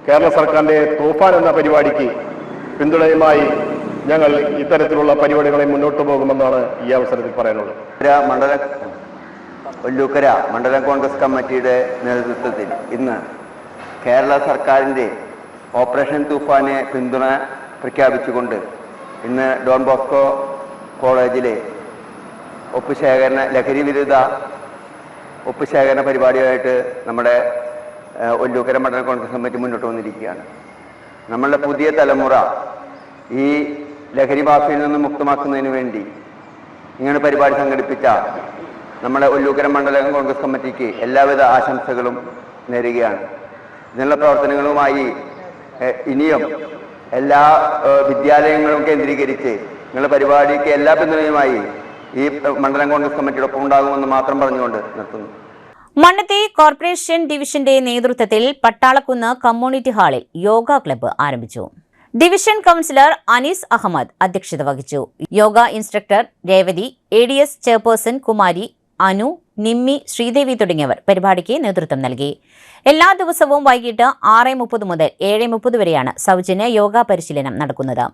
കേരള സർക്കാരിന്റെ തൂഫാൻ എന്ന പരിപാടിക്ക് പിന്തുണയുമായി ഞങ്ങൾ ഇത്തരത്തിലുള്ള പരിപാടികളെ മുന്നോട്ട് പോകുമെന്നാണ് ഈ അവസരത്തിൽ പറയാനുള്ളത്. ഒല്ലൂക്കര മണ്ഡലം കോൺഗ്രസ് കമ്മിറ്റിയുടെ നേതൃത്വത്തിൽ ഇന്ന് കേരള സർക്കാരിൻ്റെ ഓപ്പറേഷൻ തൂഫാനെ പിന്തുണ പ്രഖ്യാപിച്ചുകൊണ്ട് ഇന്ന് ഡോൺ ബോസ്കോ കോളേജിലെ ലഹരി വിരുദ്ധ ഒപ്പുശേഖരണ പരിപാടിയായിട്ട് നമ്മുടെ ഒല്ലൂക്കര മണ്ഡലം കോൺഗ്രസ് കമ്മിറ്റി മുന്നോട്ട് വന്നിരിക്കുകയാണ്. നമ്മളുടെ പുതിയ തലമുറ ഈ ലഹരി മാഫിയിൽ നിന്ന് മുക്തമാക്കുന്നതിന് വേണ്ടി ഇങ്ങനെ പരിപാടി സംഘടിപ്പിച്ച നമ്മുടെ ഒല്ലൂക്കര മണ്ഡലം കോൺഗ്രസ് കമ്മിറ്റിക്ക് എല്ലാവിധ ആശംസകളും നേരുകയാണ്. ഇതിനുള്ള പ്രവർത്തനങ്ങളുമായി ഇനിയും എല്ലാ വിദ്യാലയങ്ങളും കേന്ദ്രീകരിച്ച് നിങ്ങളുടെ പരിപാടിക്ക് എല്ലാ പിന്തുണയുമായി ഈ മണ്ഡലം കോൺഗ്രസ് കമ്മിറ്റിയോടൊപ്പം ഉണ്ടാകുമെന്ന് മാത്രം പറഞ്ഞുകൊണ്ട് നിർത്തുന്നു. മണ്ണത്തി കോർപ്പറേഷൻ ഡിവിഷന്റെ നേതൃത്വത്തിൽ പട്ടാളക്കുന്ന് കമ്മ്യൂണിറ്റി ഹാളിൽ യോഗ ക്ലബ്ബ് ആരംഭിച്ചു. ഡിവിഷൻ കൗൺസിലർ അനീസ് അഹമ്മദ് അധ്യക്ഷത വഹിച്ചു. Yoga instructor Revathi, ADS chairperson Kumari, Anu, Nimmi, Sreedevi തുടങ്ങിയവർ പരിപാടിക്ക് നേതൃത്വം നൽകി. എല്ലാ ദിവസവും വൈകിട്ട് 6:30 മുതൽ 7:30 വരെയാണ് സൗജന്യ യോഗ പരിശീലനം നടക്കുന്നത്.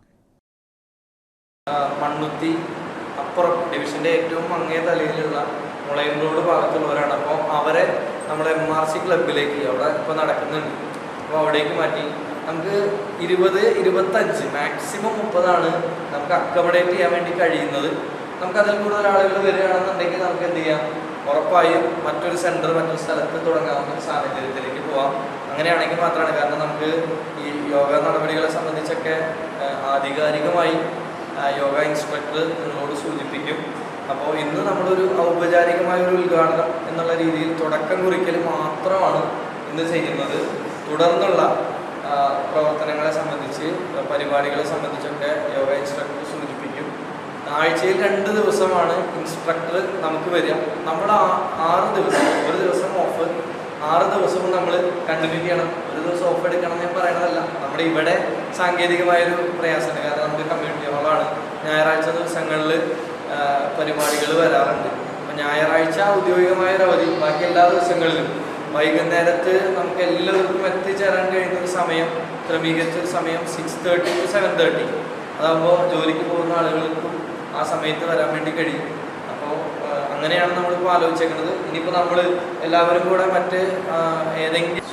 മണ്ണുത്തി അപ്പുറം ഡിവിഷൻ്റെ ഏറ്റവും അങ്ങേ തലയിലുള്ള മുളയം റോഡ് ഭാഗത്തുള്ളവരാണ്. അപ്പോൾ അവരെ നമ്മുടെ MRC ക്ലബിലേക്ക് അവിടെ ഇപ്പോൾ നടക്കുന്നുണ്ട്. അപ്പോൾ അവിടേക്ക് മാറ്റി നമുക്ക് 20, 25 മാക്സിമം 30 നമുക്ക് അക്കോമഡേറ്റ് ചെയ്യാൻ വേണ്ടി കഴിയുന്നത്. നമുക്ക് അതിൽ കൂടുതൽ ആളുകൾ വരികയാണെന്നുണ്ടെങ്കിൽ നമുക്ക് എന്ത് ചെയ്യാം, ഉറപ്പായും മറ്റൊരു സെൻറ്റർ മറ്റൊരു സ്ഥലത്ത് തുടങ്ങാവുന്ന ഒരു സാഹചര്യത്തിലേക്ക് പോവാം. അങ്ങനെയാണെങ്കിൽ മാത്രമാണ്, കാരണം നമുക്ക് ഈ യോഗ നടപടികളെ സംബന്ധിച്ചൊക്കെ ആധികാരികമായി യോഗ ഇൻസ്ട്രക്ടർ നിങ്ങളോട് സൂചിപ്പിക്കും. അപ്പോൾ ഇന്ന് നമ്മളൊരു ഔപചാരികമായ ഒരു ഉദ്ഘാടനം എന്നുള്ള രീതിയിൽ തുടക്കം കുറിക്കൽ മാത്രമാണ് ഇന്ന് ചെയ്യുന്നത്. തുടർന്നുള്ള പ്രവർത്തനങ്ങളെ സംബന്ധിച്ച് പരിപാടികളെ സംബന്ധിച്ചൊക്കെ യോഗ ഇൻസ്ട്രക്ടർ സൂചിപ്പിക്കും. ആഴ്ചയിൽ 2 ദിവസമാണ് ഇൻസ്ട്രക്ടർ നമുക്ക് വരിക. നമ്മൾ 6 ദിവസം, ഒരു ദിവസം ഓഫ്, 6 ദിവസവും നമ്മൾ കണ്ടിന്യൂ ചെയ്യണം. ഒരു ദിവസം ഓഫ് എടുക്കണം ഞാൻ പറയണതല്ല, നമ്മുടെ ഇവിടെ സാങ്കേതികമായൊരു പ്രയാസമുണ്ട്. കാരണം നമുക്ക് കമ്മ്യൂണിറ്റി ഹാളാണ്. ഞായറാഴ്ച ദിവസങ്ങളിൽ പരിപാടികൾ വരാറുണ്ട്. അപ്പോൾ ഞായറാഴ്ച ഔദ്യോഗികമായൊരു അവധി, ബാക്കി എല്ലാ ദിവസങ്ങളിലും വൈകുന്നേരത്ത് നമുക്ക് എല്ലാവർക്കും എത്തിച്ചേരാൻ കഴിയുന്നൊരു സമയം, ക്രമീകരിച്ചൊരു സമയം 6:30 to 7:30. അതാകുമ്പോൾ ജോലിക്ക് പോകുന്ന ആളുകൾക്കും ആ സമയത്ത് വരാൻ വേണ്ടി കഴിയും. അപ്പോൾ അങ്ങനെയാണ് നമ്മളിപ്പോൾ ആലോചിച്ചേക്കുന്നത്. ഇനിയിപ്പോൾ നമ്മൾ എല്ലാവരും കൂടെ മറ്റ് ഏതെങ്കിലും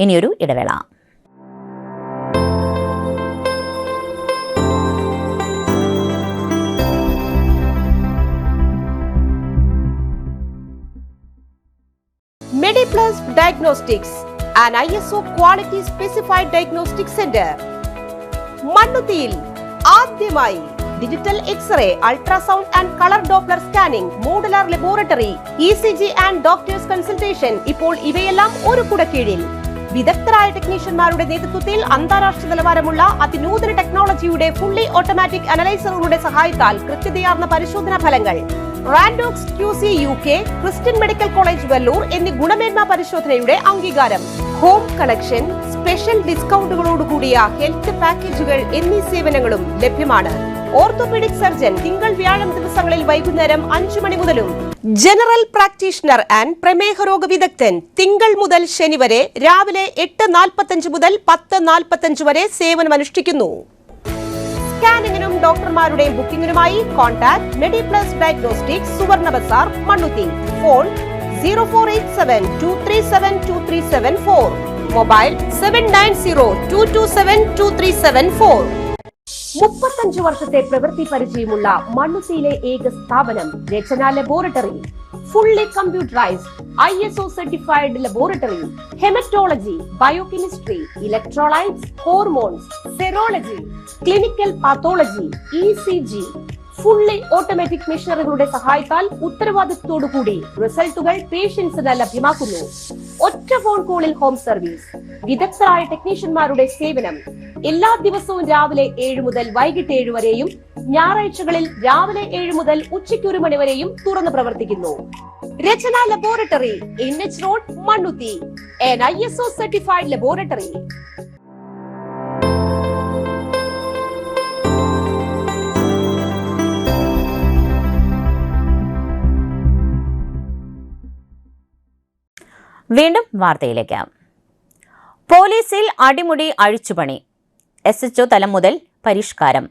ഇനിയൊരു ഇടവേള. MediPlus Diagnostics, an ISO quality specified diagnostic center. മണ്ണുത്തിയിൽ ആദ്യമായി digital x-ray, ultrasound and colour Doppler scanning, modular laboratory, ECG and doctors consultation. ഇപ്പോൾ ഇവയെല്ലാം ഒരു കുടക്കീഴിൽ വിദഗ്ധരായ ടെക്നീഷ്യന്മാരുടെ നേതൃത്വത്തിൽ അന്താരാഷ്ട്ര നിലവാരമുള്ള അതിനൂതന ടെക്നോളജിയുടെ ഫുള്ളി ഓട്ടോമാറ്റിക് അനലൈസറുകളുടെ സഹായത്താൽ കൃത്യതയാർന്ന പരിശോധനാ ഫലങ്ങൾ. റാൻഡോക്സ് QC UK, Christian medical college Vellore എന്നീ ഗുണമേന്മ പരിശോധനയുടെ അംഗീകാരം. ഹോം കണക്ഷൻ, സ്പെഷ്യൽ ഡിസ്കൗണ്ടുകളോടുകൂടിയ ഹെൽത്ത് പാക്കേജുകൾ എന്നീ സേവനങ്ങളും ലഭ്യമാണ്. ഓർത്തോപീഡിക് സർജൻ തിങ്കൾ വ്യാഴം ദിവസങ്ങളിൽ വൈകുന്നേരം 5 മണി മുതലും ജനറൽ പ്രാക്ടീഷണർ ആൻഡ് പ്രമേഹ രോഗ വിദഗ്ധൻ തിങ്കൾ മുതൽ ശനി വരെ രാവിലെ 8:45 മുതൽ 10:45 വരെ സേവനമനുഷ്ഠിക്കുന്നു. സ്കാനിങ്ങിനും ഡോക്ടർമാരുടെയും ബുക്കിംഗിനുമായി കോൺടാക്ട് MediPlus Diagnostics, സുവർണ ബസാർ, മണ്ണുത്തി. Phone 0487237237 mobile 7902272374. 35 വർഷത്തെ പ്രവൃത്തി പരിചയമുള്ള മണ്ണുത്തിയിലെ ഏക സ്ഥാപനം Rachana laboratory. Fully computerised ISO certified laboratory. Haematology, biochemistry, electrolytes, hormones, serology, clinical pathology, ECG. Fully automatic മെഷീനറികളുടെ സഹായത്താൽ ഉത്തരവാദിത്വത്തോടുകൂടി റിസൾട്ടുകൾ പേഷ്യൻസിന് ലഭ്യമാക്കുന്നു. ഒറ്റ ഫോൺ കോളിൽ ഹോം സർവീസ്, വിദഗ്ധരായ ടെക്നീഷ്യന്മാരുടെ സേവനം. എല്ലാ ദിവസവും രാവിലെ 7 മുതൽ വൈകിട്ട് 7 വരെയും ഞായറാഴ്ചകളിൽ രാവിലെ 7 മുതൽ ഉച്ചയ്ക്ക് 1 മണി വരെയും തുറന്നു പ്രവർത്തിക്കുന്നു. Rachana laboratory, NH road, Mannuthy. an ISO certified laboratory. വീണ്ടും വാർത്തയിലേക്ക്. പോലീസിൽ അടിമുടി അഴിച്ചുപണി, SHO തലം മുതൽ പരിഷ്കാരം.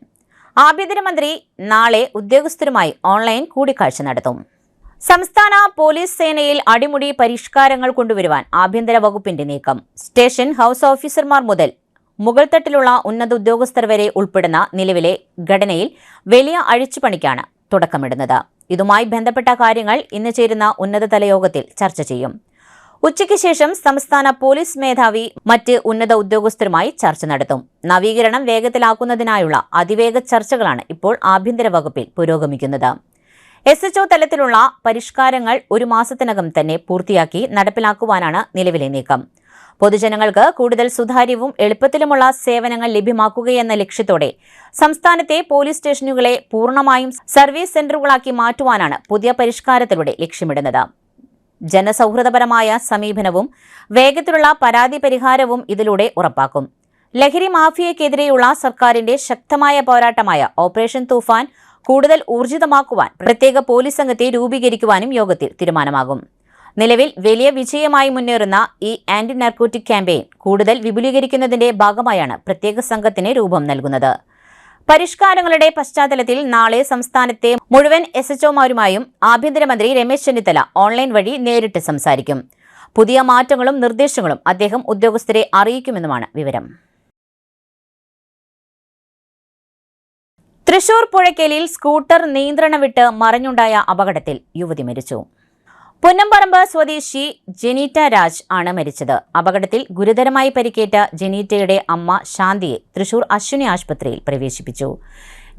ആഭ്യന്തരമന്ത്രി നാളെ ഉദ്യോഗസ്ഥരുമായി ഓൺലൈൻ കൂടിക്കാഴ്ച നടത്തും. സംസ്ഥാന പോലീസ് സേനയിൽ അടിമുടി പരിഷ്കാരങ്ങൾ കൊണ്ടുവരുവാൻ ആഭ്യന്തര വകുപ്പിന്റെ നീക്കം. സ്റ്റേഷൻ ഹൌസ് ഓഫീസർമാർ മുതൽ മുകൾത്തട്ടിലുള്ള ഉന്നത ഉദ്യോഗസ്ഥർ വരെ ഉൾപ്പെടുന്ന നിലവിലെ ഘടനയിൽ വലിയ അഴിച്ചുപണിക്കാണ് തുടക്കമിടുന്നത്. ഇതുമായി ബന്ധപ്പെട്ട കാര്യങ്ങൾ ഇന്ന് ചേരുന്ന ഉന്നതതല യോഗത്തിൽ ചർച്ച ചെയ്യും. ഉച്ചയ്ക്ക് ശേഷം സംസ്ഥാന പോലീസ് മേധാവി മറ്റ് ഉന്നത ഉദ്യോഗസ്ഥരുമായി ചർച്ച നടത്തും. നവീകരണം വേഗത്തിലാക്കുന്നതിനായുള്ള അതിവേഗ ചർച്ചകളാണ് ഇപ്പോൾ ആഭ്യന്തര വകുപ്പിൽ പുരോഗമിക്കുന്നത്. SHO തലത്തിലുള്ള പരിഷ്കാരങ്ങൾ 1 മാസത്തിനകം തന്നെ പൂർത്തിയാക്കി നടപ്പിലാക്കുവാനാണ് നിലവിലെ നീക്കം. പൊതുജനങ്ങൾക്ക് കൂടുതൽ സുതാര്യവും എളുപ്പത്തിലുമുള്ള സേവനങ്ങൾ ലഭ്യമാക്കുകയെന്ന ലക്ഷ്യത്തോടെ സംസ്ഥാനത്തെ പോലീസ് സ്റ്റേഷനുകളെ പൂർണ്ണമായും സർവീസ് സെന്ററുകളാക്കി മാറ്റുവാനാണ് പുതിയ പരിഷ്കാരത്തിലൂടെ ലക്ഷ്യമിടുന്നത്. ജനസൗഹൃദപരമായ സമീപനവും വേഗത്തിലുള്ള പരാതി പരിഹാരവും ഇതിലൂടെ ഉറപ്പാക്കും. ലഹരി മാഫിയയ്ക്കെതിരെയുള്ള സർക്കാരിന്റെ ശക്തമായ പോരാട്ടമായ ഓപ്പറേഷൻ തൂഫാൻ കൂടുതൽ ഊർജിതമാക്കുവാൻ പ്രത്യേക പോലീസ് സംഘത്തെ രൂപീകരിക്കുവാനും യോഗത്തിൽ തീരുമാനമാകും. നിലവിൽ വലിയ വിജയമായി മുന്നേറുന്ന ഈ ആന്റി നാർക്കോട്ടിക് ക്യാമ്പയിൻ കൂടുതൽ വിപുലീകരിക്കുന്നതിന്റെ ഭാഗമായാണ് പ്രത്യേക സംഘത്തിന് രൂപം നൽകുന്നത്. പരിഷ്കാരങ്ങളുടെ പശ്ചാത്തലത്തിൽ നാളെ സംസ്ഥാനത്തെ മുഴുവൻ SHOമാരുമായും ആഭ്യന്തരമന്ത്രി രമേശ് ചെന്നിത്തല ഓൺലൈൻ വഴി നേരിട്ട് സംസാരിക്കും. പുതിയ മാറ്റങ്ങളും നിർദ്ദേശങ്ങളും അദ്ദേഹം ഉദ്യോഗസ്ഥരെ അറിയിക്കുമെന്നുമാണ് വിവരം. തൃശൂർ പുഴയ്ക്കലിൽ സ്കൂട്ടർ നിയന്ത്രണം വിട്ട് മറിഞ്ഞുണ്ടായ അപകടത്തിൽ യുവതി മരിച്ചു. പുന്നമ്പറമ്പ് സ്വദേശി ജെനീറ്റ രാജ് ആണ് മരിച്ചത്. അപകടത്തിൽ ഗുരുതരമായി പരിക്കേറ്റ ജെനീറ്റയുടെ അമ്മ ശാന്തിയെ തൃശൂർ അശ്വിനി ആശുപത്രിയിൽ പ്രവേശിപ്പിച്ചു.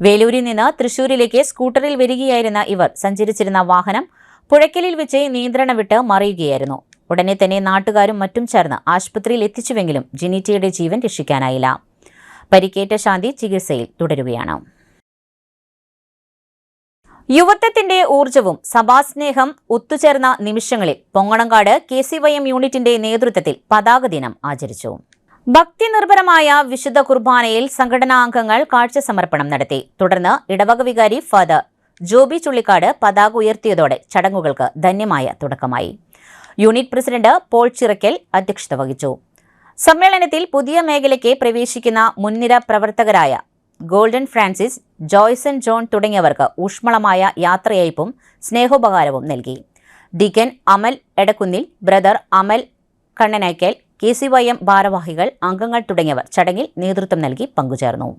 വേലൂരിൽ നിന്ന് തൃശൂരിലേക്ക് സ്കൂട്ടറിൽ വരികയായിരുന്ന ഇവർ സഞ്ചരിച്ചിരുന്ന വാഹനം പുഴയ്ക്കലിൽ വെച്ച് നിയന്ത്രണം വിട്ട് മറിയുകയായിരുന്നു. ഉടനെ തന്നെ നാട്ടുകാരും മറ്റും ചേർന്ന് ആശുപത്രിയിൽ എത്തിച്ചുവെങ്കിലും ജെനീറ്റയുടെ ജീവൻ രക്ഷിക്കാനായില്ല. പരിക്കേറ്റ ശാന്തി ചികിത്സയിൽ തുടരുകയാണ്. യുവത്വത്തിന്റെ ഊർജവും സഭാസ്നേഹം ഒത്തുചേർന്ന നിമിഷങ്ങളിൽ പൊങ്ങണങ്കാട് KCYM യൂണിറ്റിന്റെ നേതൃത്വത്തിൽ പതാക ദിനം ആചരിച്ചു. ഭക്തി നിർഭരമായ വിശുദ്ധ കുർബാനയിൽ സംഘടനാ അംഗങ്ങൾ കാഴ്ച സമർപ്പണം നടത്തി. തുടർന്ന് ഇടവക വികാരി ഫാദർ ജോബി ചുള്ളിക്കാട് പതാക ഉയർത്തിയതോടെ ചടങ്ങുകൾക്ക് ധന്യമായ തുടക്കമായി. യൂണിറ്റ് പ്രസിഡന്റ് പോൾ ചിറക്കൽ അധ്യക്ഷത വഹിച്ചു. സമ്മേളനത്തിൽ പുതിയ മേഖലയ്ക്ക് പ്രവേശിക്കുന്ന മുൻനിര പ്രവർത്തകരായ ഗോൾഡൻ ഫ്രാൻസിസ്, ജോയ്സൺ ജോൺ തുടങ്ങിയവർക്ക് ഊഷ്മളമായ യാത്രയയപ്പും സ്നേഹോപകാരവും നൽകി. ഡീക്കൻ അമൽ എടക്കുന്നിൽ, ബ്രദർ അമൽ കണ്ണനയ്ക്കൽ, KCYM ഭാരവാഹികൾ, അംഗങ്ങൾ തുടങ്ങിയവർ ചടങ്ങിൽ നേതൃത്വം നൽകി പങ്കുചേർന്നു.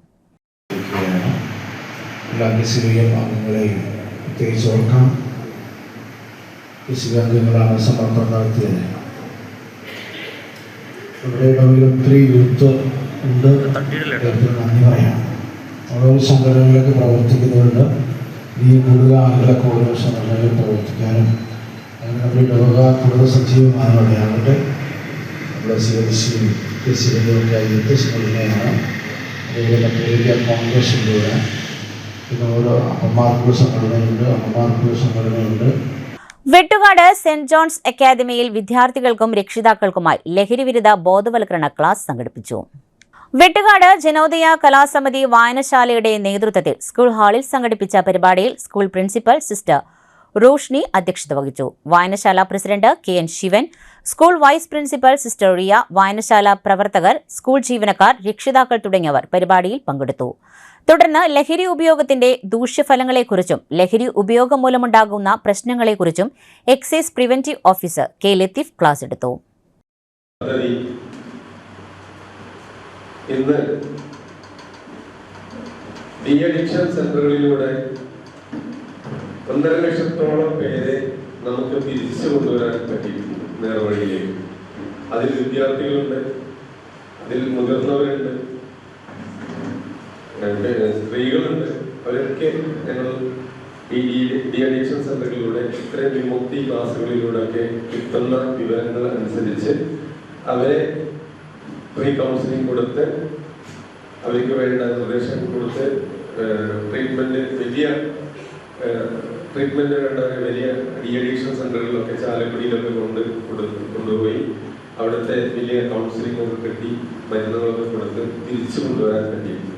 ഓരോ സംഘടനകളിലേക്ക് പ്രവർത്തിക്കുന്നുണ്ട്. ഈ കൂടുതൽ ആളുകളൊക്കെ ഓരോ സംഘടനകളിൽ പ്രവർത്തിക്കാനും നമ്മുടെ ലോക കൂടുതൽ സജീവമായതോടെ ആകട്ടെ നമ്മുടെ CLC KCYM സംഘടനയാണ്. അതുപോലെ മറ്റേരിയ കോൺഗ്രസിൻ്റെ പിന്നെ ഓരോ അമ്മമാർക്കുള്ള സംഘടനയുണ്ട്. വെട്ടുകാട് സെന്റ് ജോൺസ് അക്കാദമിയിൽ വിദ്യാർത്ഥികൾക്കും രക്ഷിതാക്കൾക്കുമായി ലഹരിവിരുദ്ധ ബോധവൽക്കരണ ക്ലാസ് സംഘടിപ്പിച്ചു. വെട്ടുകാട് ജനോദയ കലാസമിതി വായനശാലയുടെ നേതൃത്വത്തിൽ സ്കൂൾ ഹാളിൽ സംഘടിപ്പിച്ച പരിപാടിയിൽ സ്കൂൾ പ്രിൻസിപ്പൽ സിസ്റ്റർ റോഷ്നി അധ്യക്ഷത വഹിച്ചു. വായനശാല president KN Sivan, school vice principal sister Riya, വായനശാല പ്രവർത്തകർ, സ്കൂൾ ജീവനക്കാർ, രക്ഷിതാക്കൾ തുടങ്ങിയവർ പരിപാടിയിൽ പങ്കെടുത്തു. തുടർന്ന് ലഹരി ഉപയോഗത്തിന്റെ ദൂഷ്യഫലങ്ങളെക്കുറിച്ചും ലഹരി ഉപയോഗം മൂലമുണ്ടാകുന്ന പ്രശ്നങ്ങളെക്കുറിച്ചും excise preventive officer K Latheef class എടുത്തു. ഇന്ന് ഡി അഡിക്ഷൻ സെന്ററുകളിലൂടെ 1.5 ലക്ഷത്തോളം പേരെ നമുക്ക് തിരിച്ചു കൊണ്ടുവരാൻ പറ്റിയിട്ടുണ്ട് നേർവഴിയിലേക്ക്. അതിൽ വിദ്യാർത്ഥികളുണ്ട്, അതിൽ മുതിർന്നവരുണ്ട്, സ്ത്രീകളുണ്ട്. അവരൊക്കെ ഞങ്ങൾ ഈ ഡി അഡിക്ഷൻ സെന്ററുകളിലൂടെ ഇത്തരം വിമുക്തി ക്ലാസ്സുകളിലൂടെ ഒക്കെ കിട്ടുന്ന വിവരങ്ങൾ അനുസരിച്ച് അവരെ പ്രീ കൗൺസിലിംഗ് കൊടുത്ത് അവർക്ക് വേണ്ട നിർദ്ദേശം കൊടുത്ത് ട്രീറ്റ്മെന്റ് വേണ്ട വലിയ ഡി അഡിക്ഷൻ സെന്ററുകളിലൊക്കെ ചാലക്കുടിയിലൊക്കെ കൊണ്ടുപോയി അവിടുത്തെ വലിയ കൗൺസിലിംഗ് ഒക്കെ കിട്ടി മരുന്നുകളൊക്കെ കൊടുത്ത് തിരിച്ചു കൊണ്ടുവരാൻ പറ്റിയിട്ടുണ്ട്.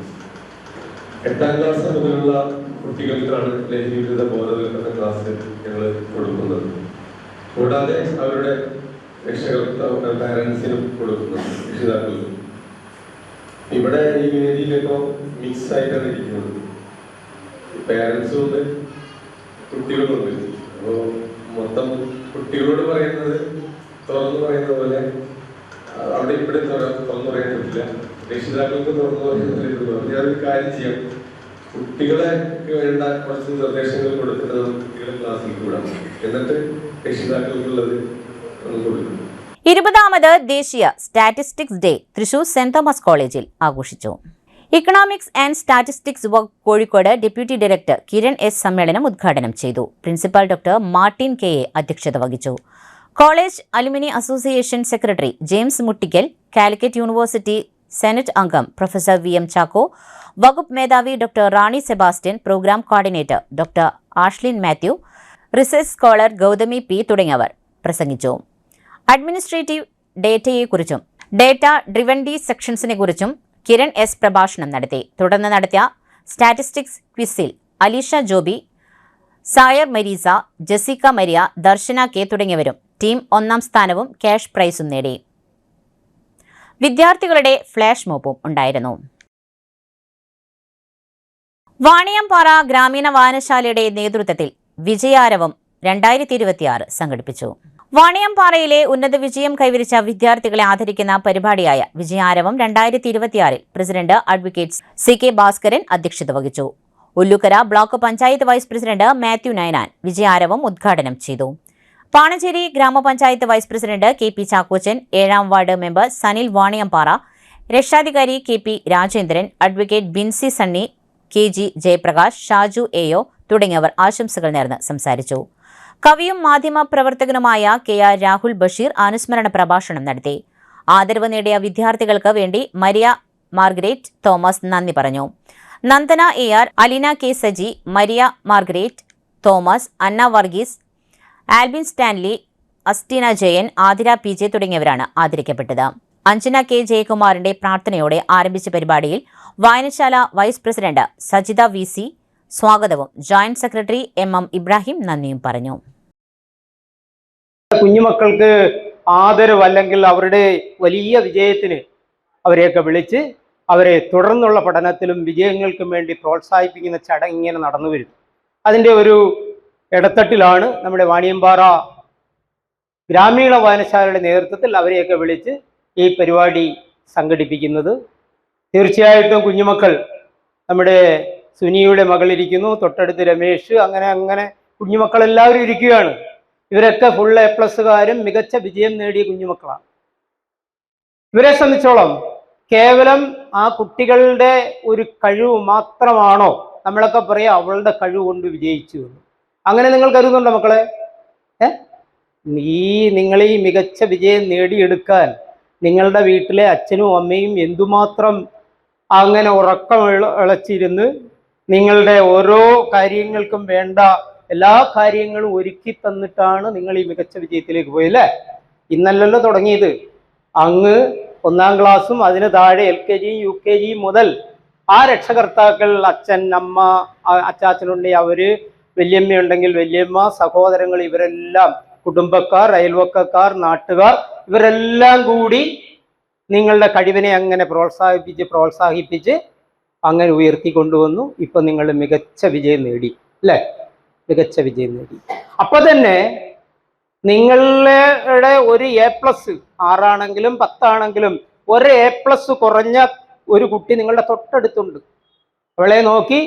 8ാം ക്ലാസ് മുതലുള്ള കുട്ടികൾക്കാണ് ലഹരി വിരുദ്ധ ബോധവൽക്കരണ ക്ലാസ് ഞങ്ങൾ കൊടുക്കുന്നത്. കൂടാതെ അവരുടെ പാരൻസിനും കൊടുക്കുന്നുണ്ട്, രക്ഷിതാക്കൾക്കും. ഇവിടെ ഈ വേദിയിലിപ്പോ മിക്സ് ആയിട്ടാണ് ഇരിക്കുന്നത്. പാരൻസും ഉണ്ട്, കുട്ടികളുമുണ്ട്. അപ്പോൾ മൊത്തം കുട്ടികളോട് പറയുന്നത് തുറന്നു പറയുന്ന പോലെ അവിടെ ഇവിടെ തുറന്നു പറയാൻ പറ്റില്ല. രക്ഷിതാക്കൾക്ക് തുറന്നു പറയുന്നത് ഞാനൊരു കാര്യം ചെയ്യാം, കുട്ടികളെ വേണ്ട കുറച്ച് നിർദ്ദേശങ്ങൾ കൊടുത്തിട്ട് കുട്ടികളെ ക്ലാസ്സിൽ കൂടാം, എന്നിട്ട് രക്ഷിതാക്കൾക്കുള്ളത് കൊടുക്കും. 20ാമത് ദേശീയ statistics day Thrissur saint Thomas കോളേജിൽ ആഘോഷിച്ചു. ഇക്കണോമിക്സ് ആൻഡ് സ്റ്റാറ്റിസ്റ്റിക്സ് വകുപ്പ് Kozhikode deputy director Kiran S സമ്മേളനം ഉദ്ഘാടനം ചെയ്തു. Principal doctor Martin K A അധ്യക്ഷത വഹിച്ചു. College alumni association secretary James Muttikkal, Calicut university senate അംഗം പ്രൊഫസർ VM ചാക്കോ, വകുപ്പ് മേധാവി doctor Rani Sebastian, program coordinator doctor Ashlin Mathew, research scholar Gauthami P തുടങ്ങിയവർ പ്രസംഗിച്ചു. അഡ്മിനിസ്ട്രേറ്റീവ് ഡേറ്റയെക്കുറിച്ചും ഡേറ്റ ഡ്രിവൻ ഡി സെക്ഷൻസിനെക്കുറിച്ചും കിരൺ എസ് പ്രഭാഷണം നടത്തി. തുടർന്ന് നടത്തിയ സ്റ്റാറ്റിസ്റ്റിക്സ് ക്വിസിൽ Aleesha Joby, Sayar Marisa, Jessica Maria, Darshana K തുടങ്ങിയവരും ടീം 1ാം സ്ഥാനവും ക്യാഷ് പ്രൈസും നേടി. വിദ്യാർത്ഥികളുടെ ഫ്ലാഷ് മോബും ഉണ്ടായിരുന്നു. വാണിയംപാറ ഗ്രാമീണ വായനശാലയുടെ നേതൃത്വത്തിൽ വിജയാരവം 2026 സംഘടിപ്പിച്ചു. വാണിയംപാറയിലെ ഉന്നത വിജയം കൈവരിച്ച വിദ്യാർത്ഥികളെ ആദരിക്കുന്ന പരിപാടിയായ Vijayaravam 2026 president advocate CK Bhaskaran അധ്യക്ഷത വഹിച്ചു. Ullukkara block panchayat vice president Mathew Nainan Vijayaravam ഉദ്ഘാടനം ചെയ്തു. Panancheri grama panchayat vice president KP Chackochan, 7ാം വാർഡ് മെമ്പർ സനിൽ വാണിയംപാറ, രക്ഷാധികാരി KP Rajendran, advocate Binsy Sunny, KG Jayaprakash, Shaju AO തുടങ്ങിയവർ ആശംസകൾ നേർന്ന് സംസാരിച്ചു. കവിയും മാധ്യമ പ്രവർത്തകനുമായ KR രാഹുൽ ബഷീർ അനുസ്മരണ പ്രഭാഷണം നടത്തി. ആദരവ് നേടിയ വിദ്യാർത്ഥികൾക്ക് വേണ്ടി മരിയ മാർഗരേറ്റ് തോമസ് നന്ദി പറഞ്ഞു. Nandana AR, Aleena K Saji, Maria Margaret Thomas, Anna Varghese, Albin Stanley, Asteena Jayan, Athira PJ തുടങ്ങിയവരാണ് ആദരിക്കപ്പെട്ടത്. അഞ്ജന K ജയകുമാറിന്റെ പ്രാർത്ഥനയോടെ ആരംഭിച്ച പരിപാടിയിൽ വായനശാല വൈസ് പ്രസിഡന്റ് സജിത VC സ്വാഗതവും ജോയിന്റ് സെക്രട്ടറി MM ഇബ്രാഹിം നന്ദിയും പറഞ്ഞു. കുഞ്ഞുമക്കൾക്ക് ആദരവ് അല്ലെങ്കിൽ അവരുടെ വലിയ വിജയത്തിന് അവരെയൊക്കെ വിളിച്ച് അവരെ തുടർന്നുള്ള പഠനത്തിലും വിജയങ്ങൾക്കും വേണ്ടി പ്രോത്സാഹിപ്പിക്കുന്ന ചടങ്ങ് ഇങ്ങനെ നടന്നു വരും. അതിൻ്റെ ഒരു ഇടത്തട്ടിലാണ് നമ്മുടെ വാണിയംപാറ ഗ്രാമീണ വായനശാലയുടെ നേതൃത്വത്തിൽ അവരെയൊക്കെ വിളിച്ച് ഈ പരിപാടി സംഘടിപ്പിക്കുന്നത്. തീർച്ചയായിട്ടും കുഞ്ഞുമക്കൾ, നമ്മുടെ സുനിയുടെ മകളിരിക്കുന്നു, തൊട്ടടുത്ത് രമേഷ്, അങ്ങനെ കുഞ്ഞുമക്കളെല്ലാവരും ഇരിക്കുകയാണ്. ഇവരൊക്കെ ഫുൾ A+കാരും മികച്ച വിജയം നേടിയ കുഞ്ഞുമക്കളാണ്. ഇവരെ സംബന്ധിച്ചോളം കേവലം ആ കുട്ടികളുടെ ഒരു കഴിവ് മാത്രമാണോ? നമ്മളൊക്കെ പറയാം അവളുടെ കഴിവ് കൊണ്ട് വിജയിച്ചു എന്ന്. അങ്ങനെ നിങ്ങൾ കരുതുന്നുണ്ടോ മക്കളെ? നിങ്ങൾ ഈ മികച്ച വിജയം നേടിയെടുക്കാൻ നിങ്ങളുടെ വീട്ടിലെ അച്ഛനും അമ്മയും എന്തുമാത്രം അങ്ങനെ ഉറക്കം ഇളച്ചിരുന്ന് നിങ്ങളുടെ ഓരോ കാര്യങ്ങൾക്കും വേണ്ട എല്ലാ കാര്യങ്ങളും ഒരുക്കി തന്നിട്ടാണ് നിങ്ങൾ ഈ മികച്ച വിജയത്തിലേക്ക് പോയല്ലേ? ഇന്നല്ലല്ലോ തുടങ്ങിയത്. അങ്ങ് 1ാം ക്ലാസ്സും അതിന് താഴെ LKG UKG മുതൽ ആ രക്ഷകർത്താക്കൾ, അച്ഛൻ, അമ്മ, അച്ചാച്ചനുണ്ടെങ്കിൽ അവര്, വല്യമ്മയുണ്ടെങ്കിൽ വല്യമ്മ, സഹോദരങ്ങൾ, ഇവരെല്ലാം കുടുംബക്കാർ, അയൽവക്കക്കാർ, നാട്ടുകാർ, ഇവരെല്ലാം കൂടി നിങ്ങളുടെ കഴിവിനെ അങ്ങനെ പ്രോത്സാഹിപ്പിച്ച് അങ്ങനെ ഉയർത്തിക്കൊണ്ടുവന്നു. ഇപ്പൊ നിങ്ങൾ മികച്ച വിജയം നേടി അല്ലേ? മികച്ച വിജയം നേടി. അപ്പൊ തന്നെ നിങ്ങളുടെ ഒരു A+, 6 ആണെങ്കിലും 10 ആണെങ്കിലും ഒരു A+ കുറഞ്ഞ ഒരു കുട്ടി നിങ്ങളുടെ തൊട്ടടുത്തുണ്ട്. അവളെ നോക്കി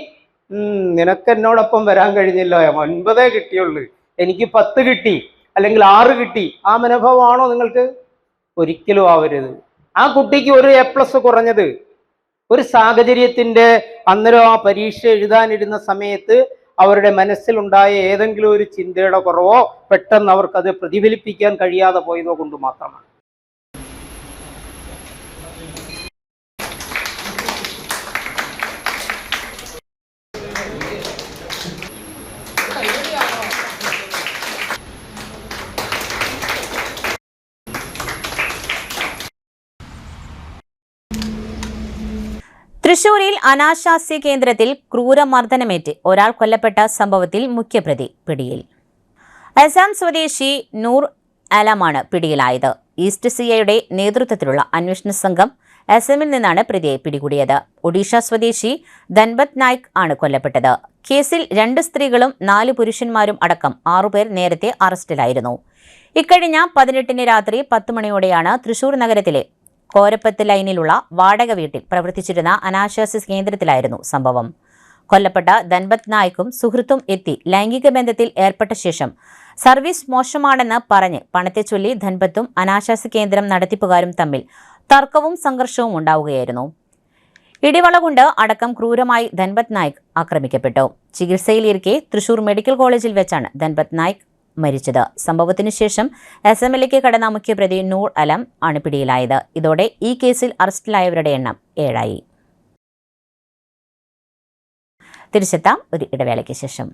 നിനക്ക് എന്നോടൊപ്പം വരാൻ കഴിഞ്ഞില്ല, 9 കിട്ടിയുള്ളൂ, എനിക്ക് 10 കിട്ടി അല്ലെങ്കിൽ 6 കിട്ടി, ആ മനോഭാവമാണോ നിങ്ങൾക്ക്? ഒരിക്കലും ആവരുത്. ആ കുട്ടിക്ക് ഒരു A+ കുറഞ്ഞത് ഒരു സാഹചര്യത്തിന്റെ അന്നേരം ആ പരീക്ഷ എഴുതാനിരുന്ന സമയത്ത് അവരുടെ മനസ്സിലുണ്ടായ ഏതെങ്കിലും ഒരു ചിന്തയുടെ കുറവോ പെട്ടെന്ന് അവർക്കത് പ്രതിഫലിപ്പിക്കാൻ കഴിയാതെ പോയതോ കൊണ്ട് മാത്രമാണ്. തൃശൂരിൽ അനാശാസ്യ കേന്ദ്രത്തിൽ ക്രൂരമർദ്ദനമേറ്റ് ഒരാൾ കൊല്ലപ്പെട്ട സംഭവത്തിൽ മുഖ്യപ്രതി പിടിയിൽ. അസം സ്വദേശി നൂർ അലമാണ് പിടിയിലായത്. ഈസ്റ്റ് സിഐയുടെ നേതൃത്വത്തിലുള്ള അന്വേഷണ സംഘം അസമിൽ നിന്നാണ് പ്രതിയെ പിടികൂടിയത്. ഒഡീഷ സ്വദേശി ധൻപത് നായിക് ആണ് കൊല്ലപ്പെട്ടത്. കേസിൽ 2 സ്ത്രീകളും 4 പുരുഷന്മാരും അടക്കം 6 പേർ നേരത്തെ അറസ്റ്റിലായിരുന്നു. ഇക്കഴിഞ്ഞ 18 രാത്രി 10 മണിയോടെയാണ് തൃശൂർ നഗരത്തിലെ കോരപ്പത്ത് ലൈനിലുള്ള വാടക വീട്ടിൽ പ്രവർത്തിച്ചിരുന്ന അനാശാസ്യ കേന്ദ്രത്തിലായിരുന്നു സംഭവം. കൊല്ലപ്പെട്ട ധൻപത് നായിക്കും സുഹൃത്തും എത്തി ലൈംഗിക ബന്ധത്തിൽ ഏർപ്പെട്ട ശേഷം സർവീസ് മോശമാണെന്ന് പറഞ്ഞ് പണത്തെ ചൊല്ലി ധൻപത്തും അനാശാസ്യ കേന്ദ്രം നടത്തിപ്പുകാരും തമ്മിൽ തർക്കവും സംഘർഷവും ഉണ്ടാവുകയായിരുന്നു. ഇടിവള കൊണ്ട് അടക്കം ക്രൂരമായി ധൻപത് നായിക് ആക്രമിക്കപ്പെട്ടു. ചികിത്സയിലിരിക്കെ തൃശൂർ മെഡിക്കൽ കോളേജിൽ വെച്ചാണ് ധൻപത് നായിക് മരിച്ചത്. സംഭവത്തിനു ശേഷം അസമിലേക്ക് കടന്ന മുഖ്യപ്രതി നൂർ അലം ആണ് പിടിയിലായത്. ഇതോടെ ഈ കേസിൽ അറസ്റ്റിലായവരുടെ എണ്ണം 7 ആയി. തിരിച്ചെത്താം ഒരു ഇടവേളയ്ക്ക് ശേഷം.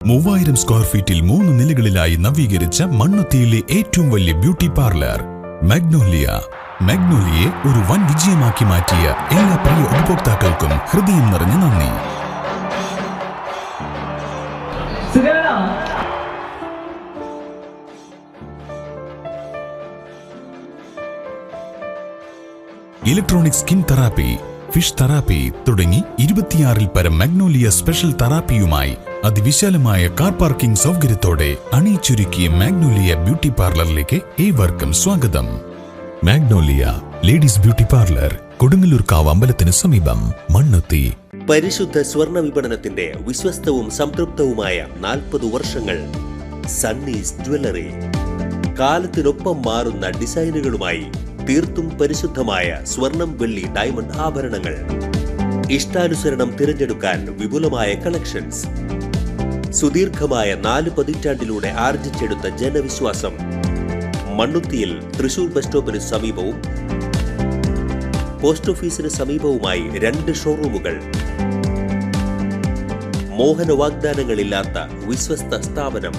മൂവായിരം സ്ക്വയർ ഫീറ്റിൽ 3 നിലകളിലായി നവീകരിച്ച മണ്ണുത്തിയിലെ ഏറ്റവും വലിയ ബ്യൂട്ടി പാർലർ മാഗ്നോലിയ. മാഗ്നോലിയെ ഒരു വൻ വിജയമാക്കി മാറ്റിയ എല്ലാ പ്രിയ ഉപഭോക്താക്കൾക്കും ഹൃദയം നിറഞ്ഞ നന്ദി. Electronic skin therapy, fish therapy തുടങ്ങി 26-ൽ പരം മാഗ്നോലിയ സ്പെഷ്യൽ തെറാപ്പിയുമായി അതിവിശാലമായ കാർ പാർക്കിംഗ് സൗകര്യത്തോടെ അണിയിച്ചൊരുക്കിയ മാഗ്നോലിയ ബ്യൂട്ടി പാർലറിലേക്ക് ഏവർക്കും സ്വാഗതം. മാഗ്നോലിയ ലേഡീസ് ബ്യൂട്ടി പാർലർ, കൊടുങ്ങല്ലൂർക്കാവ് അമ്പലത്തിന് സമീപം, മണ്ണുത്തി. പരിശുദ്ധ സ്വർണ്ണ വിപണനത്തിന്റെ വിശ്വസ്തവും സംതൃപ്തവുമായ 40 വർഷങ്ങൾ. സണ്ണീസ് ജ്വല്ലറി. കാലത്തിനൊപ്പം മാറുന്ന ഡിസൈനുകളുമായി തീർത്തും പരിശുദ്ധമായ സ്വർണം, വെള്ളി, ഡയമണ്ട് ആഭരണങ്ങൾ. ഇഷ്ടാനുസരണം തിരഞ്ഞെടുക്കാൻ വിപുലമായ കളക്ഷൻസ്. സുദീർഘമായ 4 പതിറ്റാണ്ടിലൂടെ ആർജിച്ചെടുത്ത ജനവിശ്വാസം. മണ്ണുത്തിയിൽ തൃശൂർ ബസ് സ്റ്റോപ്പിന് സമീപവും പോസ്റ്റ് ഓഫീസിന് സമീപവുമായി 2 ഷോറൂമുകൾ. മോഹന വാഗ്ദാനങ്ങളില്ലാത്ത വിശ്വസ്ത സ്ഥാപനം.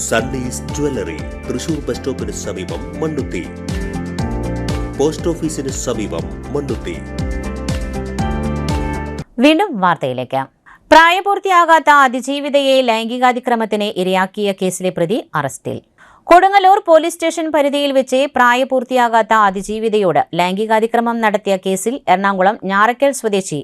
സണ്ണീസ് ജ്വല്ലറി, തൃശൂർ ബസ് സ്റ്റോപ്പിന് സമീപം, മണ്ണുത്തി. പോസ്റ്റ് ഓഫീസിന് സമീപം, മണ്ണുത്തി. വീണ്ടും വാർത്തയിലേക്ക്. പ്രായപൂർത്തിയാകാത്ത അതിജീവിതയെ ലൈംഗികാതിക്രമത്തിന് ഇരയാക്കിയ കേസിലെ പ്രതി അറസ്റ്റിൽ. കൊടുങ്ങല്ലൂർ പോലീസ് സ്റ്റേഷൻ പരിധിയിൽ വെച്ച് പ്രായപൂർത്തിയാകാത്ത അതിജീവിതയോട് ലൈംഗികാതിക്രമം നടത്തിയ കേസിൽ എറണാകുളം ഞാറക്കൽ സ്വദേശി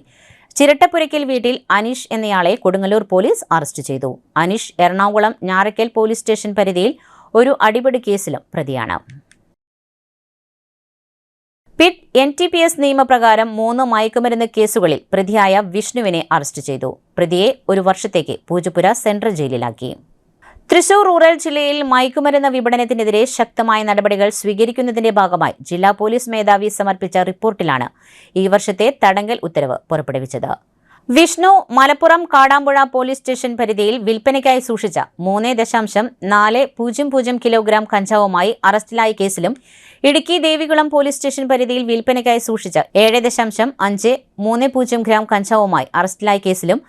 ചിരട്ടപ്പുരയ്ക്കൽ വീട്ടിൽ അനീഷ് എന്നയാളെ കൊടുങ്ങല്ലൂർ പോലീസ് അറസ്റ്റ് ചെയ്തു. അനീഷ് എറണാകുളം ഞാറക്കൽ പോലീസ് സ്റ്റേഷൻ പരിധിയിൽ ഒരു അടിപിടി കേസിലും പ്രതിയാണ്. പിറ്റ് NTPS നിയമപ്രകാരം 3 മയക്കുമരുന്ന് കേസുകളിൽ പ്രതിയായ വിഷ്ണുവിനെ അറസ്റ്റ് ചെയ്തു. പ്രതിയെ 1 വർഷത്തേക്ക് പൂജപ്പുര സെൻട്രൽ ജയിലിലാക്കി. തൃശൂർ റൂറൽ ജില്ലയിൽ മയക്കുമരുന്ന് വിപണനത്തിനെതിരെ ശക്തമായ നടപടികൾ സ്വീകരിക്കുന്നതിന്റെ ഭാഗമായി ജില്ലാ പോലീസ് മേധാവി സമർപ്പിച്ച റിപ്പോർട്ടിലാണ് ഈ വർഷത്തെ തടങ്കൽ ഉത്തരവ് പുറപ്പെടുവിച്ചത്. വിഷ്ണു മലപ്പുറം കാടാമ്പുഴ പോലീസ് സ്റ്റേഷൻ പരിധിയിൽ വിൽപ്പനയ്ക്കായി സൂക്ഷിച്ച 3.400 കിലോഗ്രാം കഞ്ചാവുമായി അറസ്റ്റിലായ കേസിലും ഇടുക്കി ദേവികുളം പോലീസ് സ്റ്റേഷൻ പരിധിയിൽ വിൽപ്പനയ്ക്കായി സൂക്ഷിച്ച 7.530 ഗ്രാം കഞ്ചാവുമായി അറസ്റ്റിലായ കേസിലും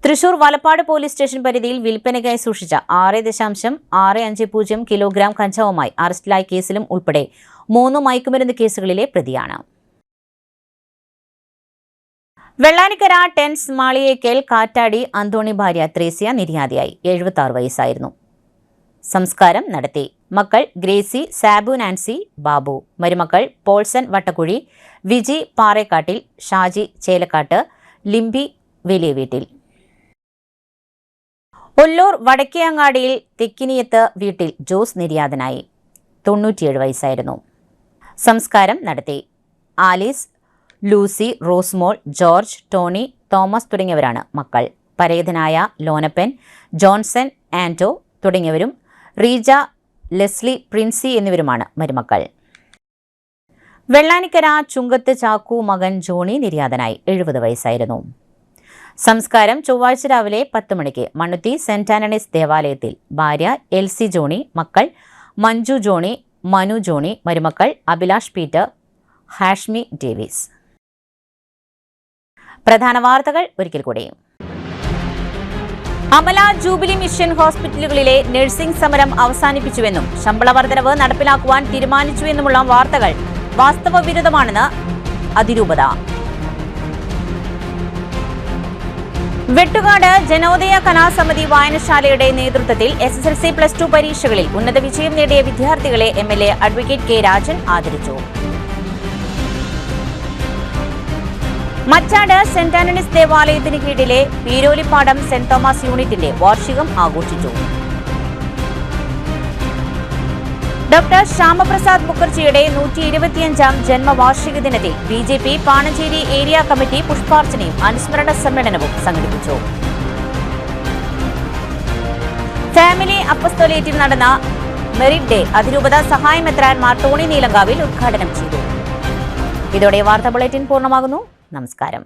തൃശൂർ വലപ്പാട് പോലീസ് സ്റ്റേഷൻ പരിധിയിൽ വിൽപ്പനയ്ക്കായി സൂക്ഷിച്ച 6.650 കിലോഗ്രാം കഞ്ചാവുമായി അറസ്റ്റിലായ കേസിലും ഉൾപ്പെടെ 3 മയക്കുമരുന്ന് കേസുകളിലെ പ്രതിയാണ്. വെള്ളാനിക്കര ടെൻസ് മാളിയേക്കൽ കാറ്റാടി അന്തോണി ഭാര്യ ത്രേസ്യ നിര്യാതയായി. 76 വയസ്സായിരുന്നു. സംസ്കാരം നടത്തി. മക്കൾ ഗ്രേസി, സാബു, നാൻസി, ബാബു. മരുമക്കൾ പോൾസൺ വട്ടക്കുഴി, വിജി പാറേക്കാട്ടിൽ, ഷാജി ചേലക്കാട്ട്, ലിംബി വലിയ വീട്ടിൽ. ഒല്ലൂർ വടക്കേങ്ങാടിയിൽ തെക്കിനിയത്ത് വീട്ടിൽ ജോസ് നിര്യാതനായി. 97 വയസ്സായിരുന്നു. സംസ്കാരം നടത്തി. Alice, Lucy, Rosemol, George, Tony, Thomas തുടങ്ങിയവരാണ് മക്കൾ. പരേതനായ ലോനപ്പൻ, ജോൺസൺ, ആന്റോ തുടങ്ങിയവരും റീജ, ലെസ്ലി, പ്രിൻസി എന്നിവരുമാണ് മരുമക്കൾ. വെള്ളാനിക്കര ചുങ്കത്ത് ചാക്കു മകൻ ജോണി നിര്യാതനായി. 70 വയസ്സായിരുന്നു. സംസ്കാരം ചൊവ്വാഴ്ച രാവിലെ 10 മണിക്ക് മണ്ണുത്തി സെന്റ് ആന്റണീസ് ദേവാലയത്തിൽ. ഭാര്യ എൽസി ജോണി, മക്കൾ മഞ്ജു ജോണി, മനു ജോണി, മരുമക്കൾ അഭിലാഷ് പീറ്റർ, ഹാഷ്മി ഡേവിസ്. പ്രധാന വാർത്തകൾ ഒരിക്കൽ കൂടി. അമല ജൂബിലി മിഷൻ ഹോസ്പിറ്റലുകളിലെ നഴ്സിംഗ് സമരം അവസാനിപ്പിച്ചുവെന്നും ശമ്പള വർധനവ് നടപ്പിലാക്കുവാൻ തീരുമാനിച്ചുവെന്നുമുള്ള വാർത്തകൾ വാസ്തവവിരുദ്ധമാണെന്ന് അതിരൂപത. വെട്ടുകാട് ജനോദയ കലാസമിതി വായനശാലയുടെ നേതൃത്വത്തിൽ SSLC +2 പരീക്ഷകളിൽ ഉന്നത വിജയം നേടിയ വിദ്യാർത്ഥികളെ MLA അഡ്വക്കേറ്റ് കെ രാജൻ ആദരിച്ചു. മച്ചാട് സെന്റ് ആന്റണീസ് ദേവാലയത്തിന് കീഴിലെ പീരോലിപ്പാടം സെന്റ് തോമസ് യൂണിറ്റിന്റെ വാർഷികം ആഘോഷിച്ചു. ഡോക്ടർ ശ്യാമപ്രസാദ് മുഖർജിയുടെ 125ാം ജന്മവാർഷിക ദിനത്തിൽ BJP പാണഞ്ചേരി ഏരിയ കമ്മിറ്റി പുഷ്പാർച്ചനയും അനുസ്മരണ സമ്മേളനവും സംഘടിപ്പിച്ചു. ഫാമിലി അപ്പസ്തോലേറ്റിൽ നടന്ന മെറിറ്റ് ഡേ അതിരൂപത സഹായമെത്രാൻമാർ ടോണി നീലങ്കാവിൽ ഉദ്ഘാടനം ചെയ്തു. ഇതോടെ വാർത്താ ബുള്ളറ്റിൻ പൂർണ്ണമാകുന്നു. നമസ്കാരം.